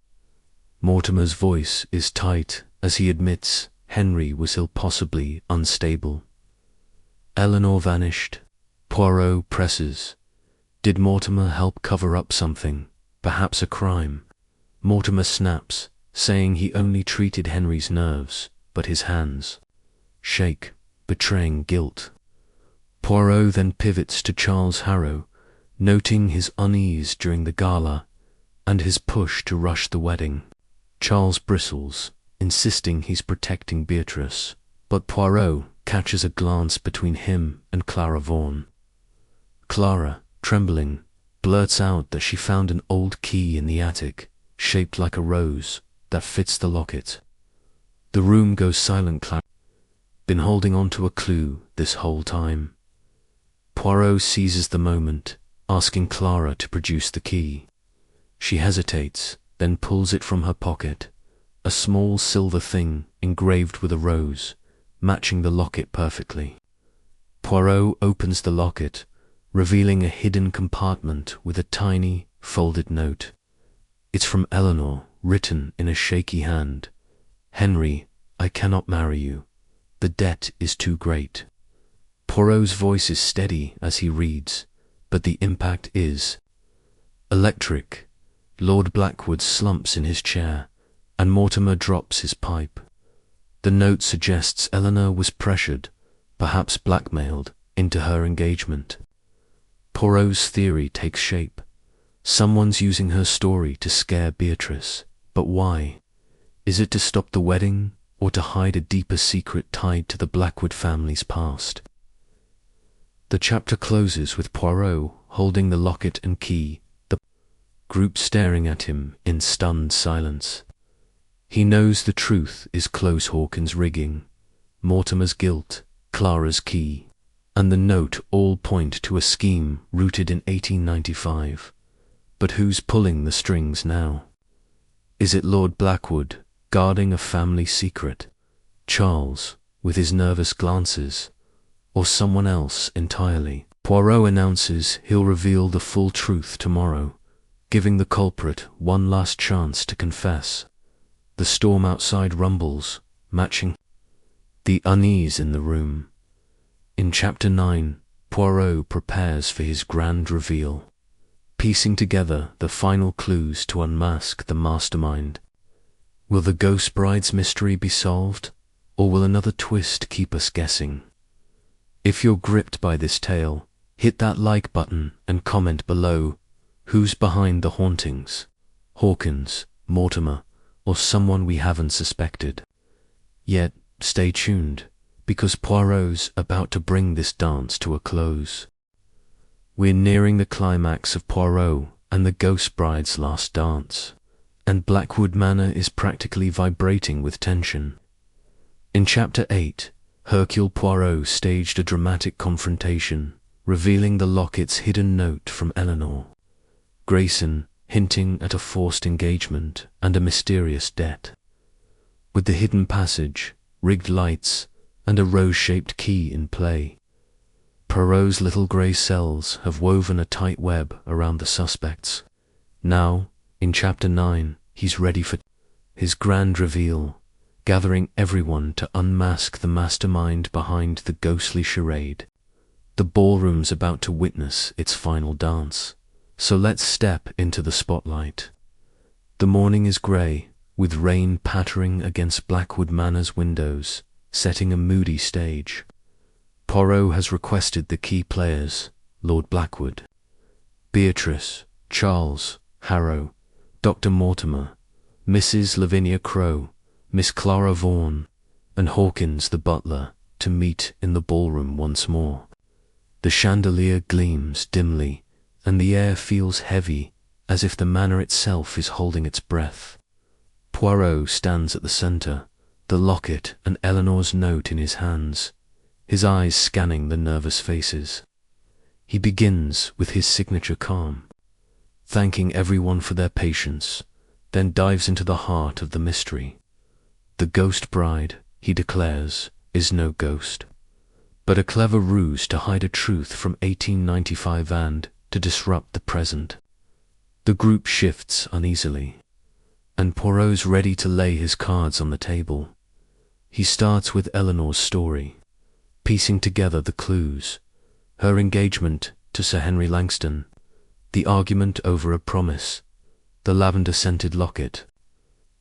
Mortimer's voice is tight as he admits Henry was ill, possibly unstable. Eleanor vanished. Poirot presses. Did Mortimer help cover up something, perhaps a crime? Mortimer snaps, saying he only treated Henry's nerves, but his hands shake, betraying guilt. Poirot then pivots to Charles Harrow, noting his unease during the gala and his push to rush the wedding. Charles bristles, insisting he's protecting Beatrice, but Poirot catches a glance between him and Clara Vaughan. Clara, trembling, blurts out that she found an old key in the attic, shaped like a rose, that fits the locket. The room goes silent. Clara been holding on to a clue this whole time. Poirot seizes the moment, asking Clara to produce the key. She hesitates, then pulls it from her pocket, a small silver thing engraved with a rose, matching the locket perfectly. Poirot opens the locket, revealing a hidden compartment with a tiny, folded note. It's from Eleanor, written in a shaky hand. "Henry, I cannot marry you. The debt is too great." Poirot's voice is steady as he reads, but the impact is electric. Lord Blackwood slumps in his chair, and Mortimer drops his pipe. The note suggests Eleanor was pressured, perhaps blackmailed, into her engagement. Poirot's theory takes shape. Someone's using her story to scare Beatrice, but why? Is it to stop the wedding, or to hide a deeper secret tied to the Blackwood family's past? The chapter closes with Poirot holding the locket and key, the group staring at him in stunned silence. He knows the truth is Close Hawkins' rigging, Mortimer's guilt, Clara's key, and the note all point to a scheme rooted in 1895. But who's pulling the strings now? Is it Lord Blackwood, guarding a family secret, Charles, with his nervous glances, or someone else entirely? Poirot announces he'll reveal the full truth tomorrow, giving the culprit one last chance to confess. The storm outside rumbles, matching the unease in the room. In Chapter 9, Poirot prepares for his grand reveal, piecing together the final clues to unmask the mastermind. Will the ghost bride's mystery be solved, or will another twist keep us guessing? If you're gripped by this tale, hit that like button and comment below. Who's behind the hauntings? Hawkins, Mortimer, or someone we haven't suspected? Yet, stay tuned, because Poirot's about to bring this dance to a close. We're nearing the climax of Poirot and the ghost bride's last dance, and Blackwood Manor is practically vibrating with tension. In Chapter 8, Hercule Poirot staged a dramatic confrontation, revealing the locket's hidden note from Eleanor. Grayson hinting at a forced engagement and a mysterious debt. With the hidden passage, rigged lights, and a rose-shaped key in play, Poirot's little grey cells have woven a tight web around the suspects. Now, in Chapter 9, he's ready for his grand reveal, gathering everyone to unmask the mastermind behind the ghostly charade. The ballroom's about to witness its final dance, so let's step into the spotlight. The morning is grey, with rain pattering against Blackwood Manor's windows, setting a moody stage. Poirot has requested the key players, Lord Blackwood, Beatrice, Charles, Harrow, Dr. Mortimer, Mrs. Lavinia Crowe, Miss Clara Vaughan, and Hawkins the butler, to meet in the ballroom once more. The chandelier gleams dimly, and the air feels heavy, as if the manor itself is holding its breath. Poirot stands at the centre, the locket and Eleanor's note in his hands, his eyes scanning the nervous faces. He begins with his signature calm, thanking everyone for their patience, then dives into the heart of the mystery. The ghost bride, he declares, is no ghost, but a clever ruse to hide a truth from 1895 and to disrupt the present. The group shifts uneasily, and Poirot's ready to lay his cards on the table. He starts with Eleanor's story, piecing together the clues: her engagement to Sir Henry Langston, the argument over a promise, the lavender-scented locket,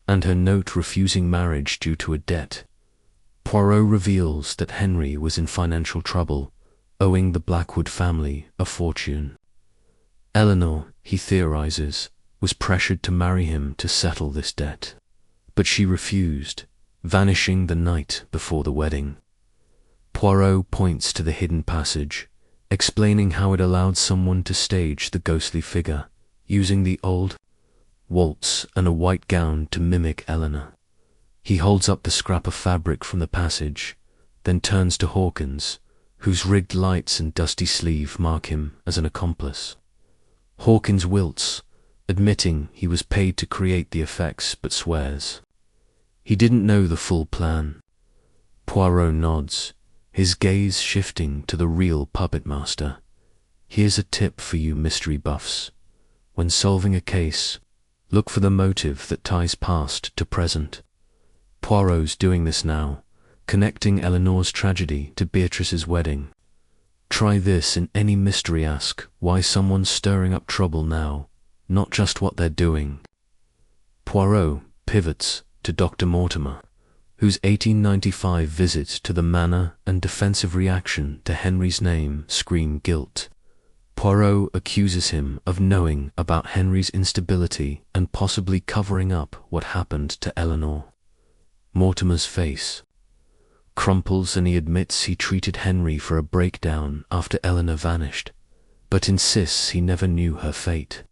and her note refusing marriage due to a debt. Poirot reveals that Henry was in financial trouble, owing the Blackwood family a fortune. Eleanor, he theorizes, was pressured to marry him to settle this debt, but she refused, vanishing the night before the wedding. Poirot points to the hidden passage, explaining how it allowed someone to stage the ghostly figure, using the old waltz and a white gown to mimic Eleanor. He holds up the scrap of fabric from the passage, then turns to Hawkins, whose rigged lights and dusty sleeve mark him as an accomplice. Hawkins wilts, admitting he was paid to create the effects, but swears he didn't know the full plan. Poirot nods, his gaze shifting to the real puppet master. Here's a tip for you mystery buffs. When solving a case, look for the motive that ties past to present. Poirot's doing this now, connecting Eleanor's tragedy to Beatrice's wedding. Try this in any mystery. Ask why someone's stirring up trouble now, not just what they're doing. Poirot pivots to Dr. Mortimer, whose 1895 visit to the manor and defensive reaction to Henry's name scream guilt. Poirot accuses him of knowing about Henry's instability and possibly covering up what happened to Eleanor. Mortimer's face crumples and he admits he treated Henry for a breakdown after Eleanor vanished, but insists he never knew her fate.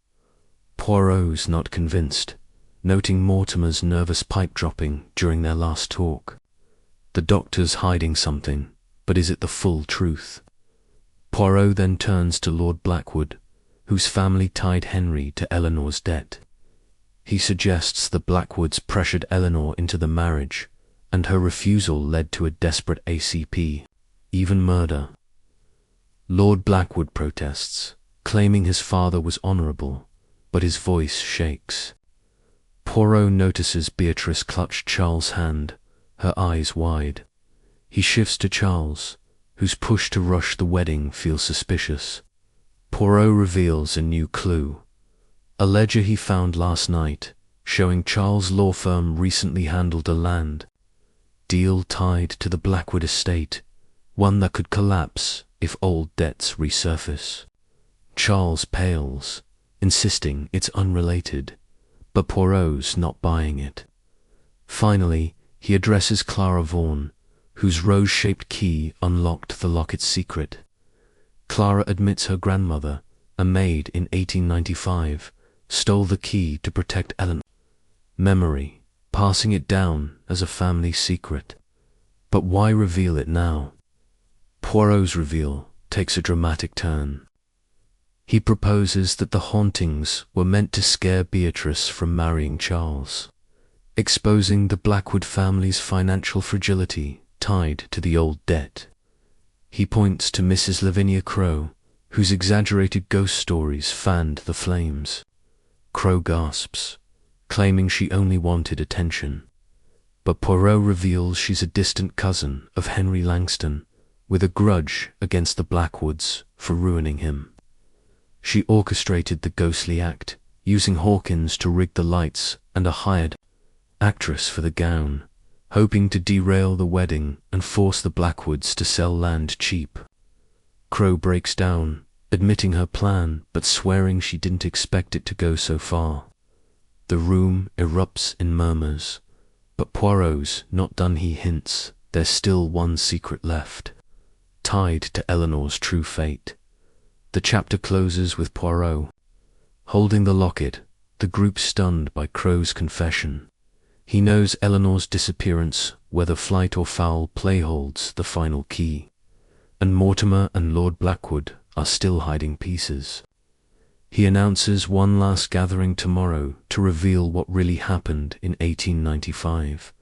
Poirot's not convinced, noting Mortimer's nervous pipe dropping during their last talk. The doctor's hiding something, but is it the full truth? Poirot then turns to Lord Blackwood, whose family tied Henry to Eleanor's debt. He suggests the Blackwoods pressured Eleanor into the marriage, and her refusal led to a desperate ACP, even murder. Lord Blackwood protests, claiming his father was honourable, but his voice shakes. Poirot notices Beatrice clutch Charles' hand, her eyes wide. He shifts to Charles, whose push to rush the wedding feels suspicious. Poirot reveals a new clue, a ledger he found last night, showing Charles' law firm recently handled a land deal tied to the Blackwood estate, one that could collapse if old debts resurface. Charles pales, insisting it's unrelated, but Poirot's not buying it. Finally, he addresses Clara Vaughan, whose rose-shaped key unlocked the locket's secret. Clara admits her grandmother, a maid in 1895, stole the key to protect Eleanor's memory, passing it down as a family secret. But why reveal it now? Poirot's reveal takes a dramatic turn. He proposes that the hauntings were meant to scare Beatrice from marrying Charles, exposing the Blackwood family's financial fragility tied to the old debt. He points to Mrs. Lavinia Crowe, whose exaggerated ghost stories fanned the flames. Crowe gasps, claiming she only wanted attention. But Poirot reveals she's a distant cousin of Henry Langston, with a grudge against the Blackwoods for ruining him. She orchestrated the ghostly act, using Hawkins to rig the lights and a hired actress for the gown, hoping to derail the wedding and force the Blackwoods to sell land cheap. Crowe breaks down, admitting her plan but swearing she didn't expect it to go so far. The room erupts in murmurs, but Poirot's not done. He hints there's still one secret left, tied to Eleanor's true fate. The chapter closes with Poirot holding the locket, the group stunned by Crowe's confession. He knows Eleanor's disappearance, whether flight or foul play, holds the final key, and Mortimer and Lord Blackwood are still hiding pieces. He announces one last gathering tomorrow to reveal what really happened in 1895.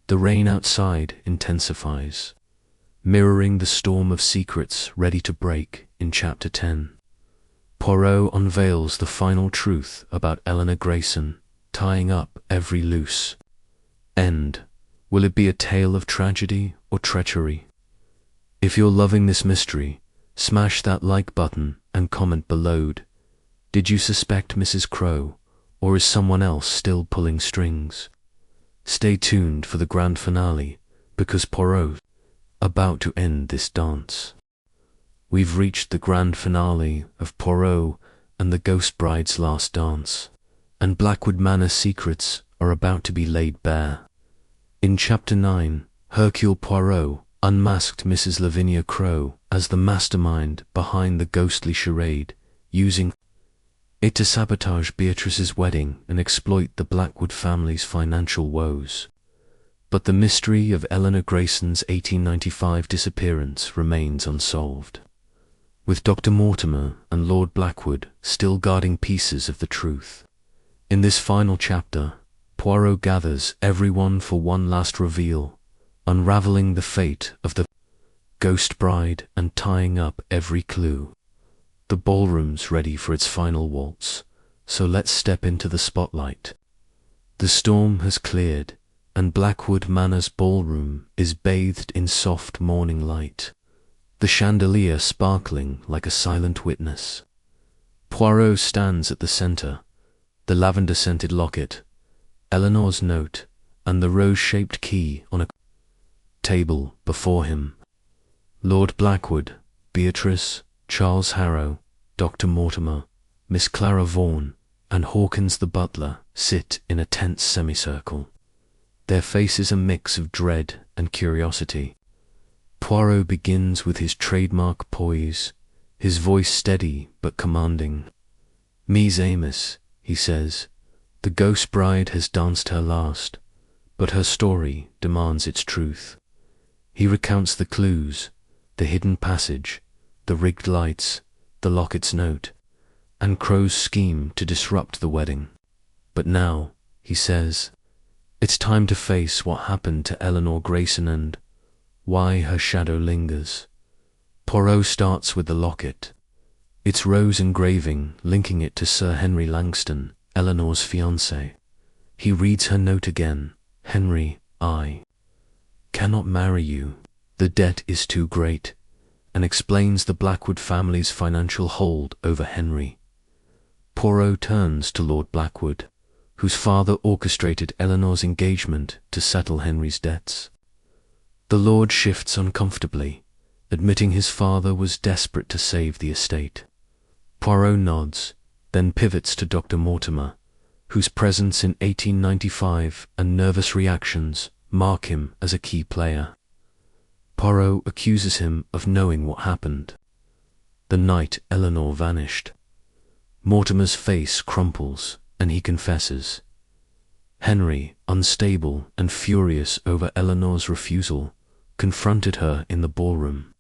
The rain outside intensifies, mirroring the storm of secrets ready to break in Chapter 10. Poirot unveils the final truth about Eleanor Grayson, tying up every loose end. Will it be a tale of tragedy or treachery? If you're loving this mystery, smash that like button and comment below. Did you suspect Mrs. Crowe, or is someone else still pulling strings? Stay tuned for the grand finale, because Poirot's about to end this dance. We've reached the grand finale of Poirot and the Ghost Bride's last dance, and Blackwood Manor's secrets are about to be laid bare. In Chapter 9, Hercule Poirot unmasked Mrs. Lavinia Crowe as the mastermind behind the ghostly charade, using it to sabotage Beatrice's wedding and exploit the Blackwood family's financial woes. But the mystery of Eleanor Grayson's 1895 disappearance remains unsolved, with Dr. Mortimer and Lord Blackwood still guarding pieces of the truth. In this final chapter, Poirot gathers everyone for one last reveal, unraveling the fate of the ghost bride and tying up every clue. The ballroom's ready for its final waltz, so let's step into the spotlight. The storm has cleared, and Blackwood Manor's ballroom is bathed in soft morning light, the chandelier sparkling like a silent witness. Poirot stands at the center, the lavender-scented locket, Eleanor's note, and the rose-shaped key on a table before him. Lord Blackwood, Beatrice, Charles Harrow, Dr. Mortimer, Miss Clara Vaughan, and Hawkins the butler sit in a tense semicircle, their faces a mix of dread and curiosity. Poirot begins with his trademark poise, his voice steady but commanding. "Mies Amos," he says, "the ghost bride has danced her last, but her story demands its truth." He recounts the clues, the hidden passage, the rigged lights, the locket's note, and Crowe's scheme to disrupt the wedding. But now, he says, it's time to face what happened to Eleanor Grayson and why her shadow lingers. Poirot starts with the locket, its rose engraving linking it to Sir Henry Langston, Eleanor's fiancé. He reads her note again. "Henry, I cannot marry you. The debt is too great," and explains the Blackwood family's financial hold over Henry. Poirot turns to Lord Blackwood, whose father orchestrated Eleanor's engagement to settle Henry's debts. The Lord shifts uncomfortably, admitting his father was desperate to save the estate. Poirot nods, then pivots to Dr. Mortimer, whose presence in 1895 and nervous reactions mark him as a key player. Poirot accuses him of knowing what happened the night Eleanor vanished. Mortimer's face crumples, and he confesses. Henry, unstable and furious over Eleanor's refusal, confronted her in the ballroom.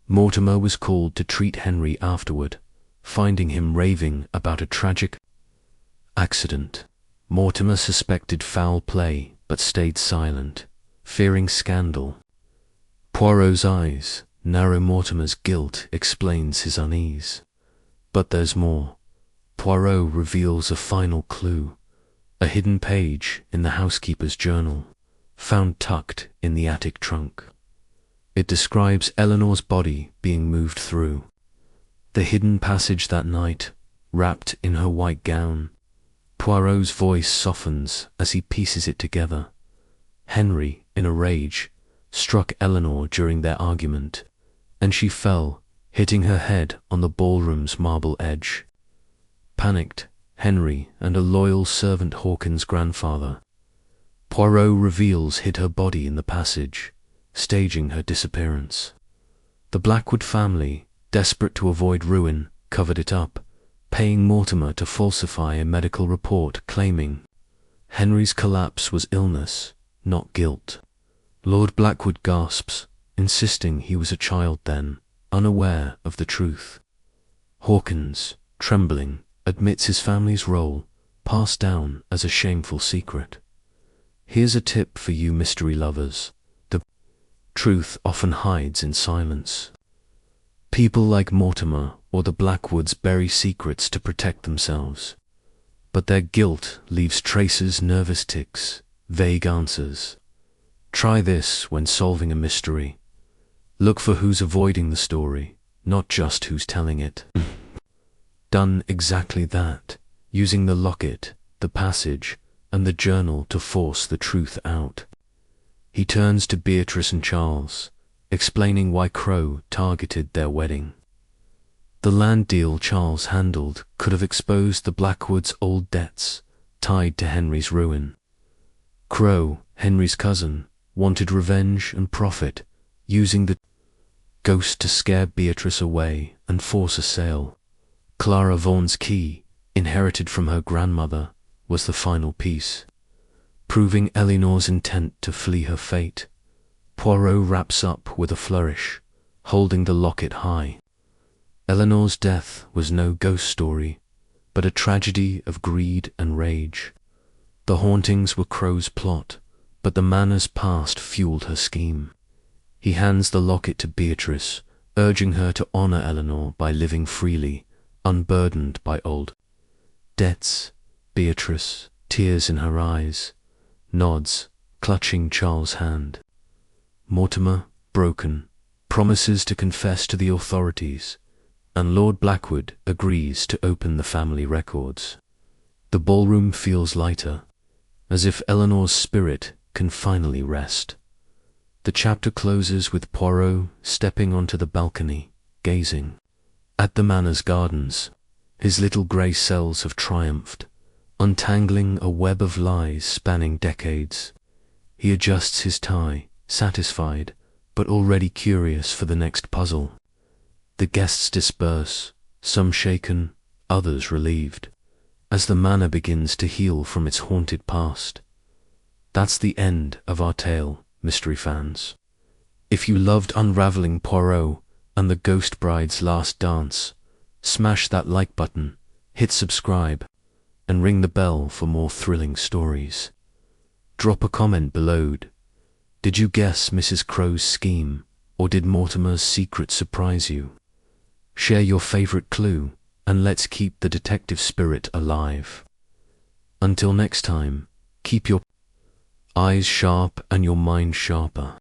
Mortimer was called to treat Henry afterward, finding him raving about a tragic accident. Mortimer suspected foul play but stayed silent, fearing scandal. Poirot's eyes narrow. Mortimer's guilt explains his unease. But there's more. Poirot reveals a final clue, a hidden page in the housekeeper's journal, found tucked in the attic trunk. It describes Eleanor's body being moved through, the hidden passage that night, wrapped in her white gown. Poirot's voice softens as he pieces it together. Henry, in a rage, struck Eleanor during their argument, and she fell, hitting her head on the ballroom's marble edge. Panicked, Henry and a loyal servant Hawkins' grandfather, Poirot reveals hid her body in the passage, staging her disappearance. The Blackwood family, desperate to avoid ruin, covered it up, paying Mortimer to falsify a medical report claiming Henry's collapse was illness, not guilt. Lord Blackwood gasps, insisting he was a child then, unaware of the truth. Hawkins, trembling, admits his family's role, passed down as a shameful secret. Here's a tip for you mystery lovers. The truth often hides in silence. People like Mortimer or the Blackwoods bury secrets to protect themselves, but their guilt leaves traces, nervous tics, vague answers. Try this when solving a mystery. Look for who's avoiding the story, not just who's telling it. Done exactly that, using the locket, the passage, and the journal to force the truth out. He turns to Beatrice and Charles, explaining why Crowe targeted their wedding. The land deal Charles handled could have exposed the Blackwoods' old debts, tied to Henry's ruin. Crowe, Henry's cousin, wanted revenge and profit, using the ghost to scare Beatrice away and force a sale. Clara Vaughan's key, inherited from her grandmother, was the final piece, proving Eleanor's intent to flee her fate. Poirot wraps up with a flourish, holding the locket high. Eleanor's death was no ghost story, but a tragedy of greed and rage. The hauntings were Crowe's plot, but the manor's past fueled her scheme. He hands the locket to Beatrice, urging her to honor Eleanor by living freely, unburdened by old debts. Beatrice, tears in her eyes, nods, clutching Charles' hand. Mortimer, broken, promises to confess to the authorities, and Lord Blackwood agrees to open the family records. The ballroom feels lighter, as if Eleanor's spirit can finally rest. The chapter closes with Poirot stepping onto the balcony, gazing at the manor's gardens. His little grey cells have triumphed, untangling a web of lies spanning decades. He adjusts his tie, satisfied, but already curious for the next puzzle. The guests disperse, some shaken, others relieved, as the manor begins to heal from its haunted past. That's the end of our tale, mystery fans. If you loved unraveling Poirot and the Ghost Bride's last dance, smash that like button, hit subscribe, and ring the bell for more thrilling stories. Drop a comment below. Did you guess Mrs. Crowe's scheme, or did Mortimer's secret surprise you? Share your favorite clue, and let's keep the detective spirit alive. Until next time, keep your eyes sharp and your mind sharper.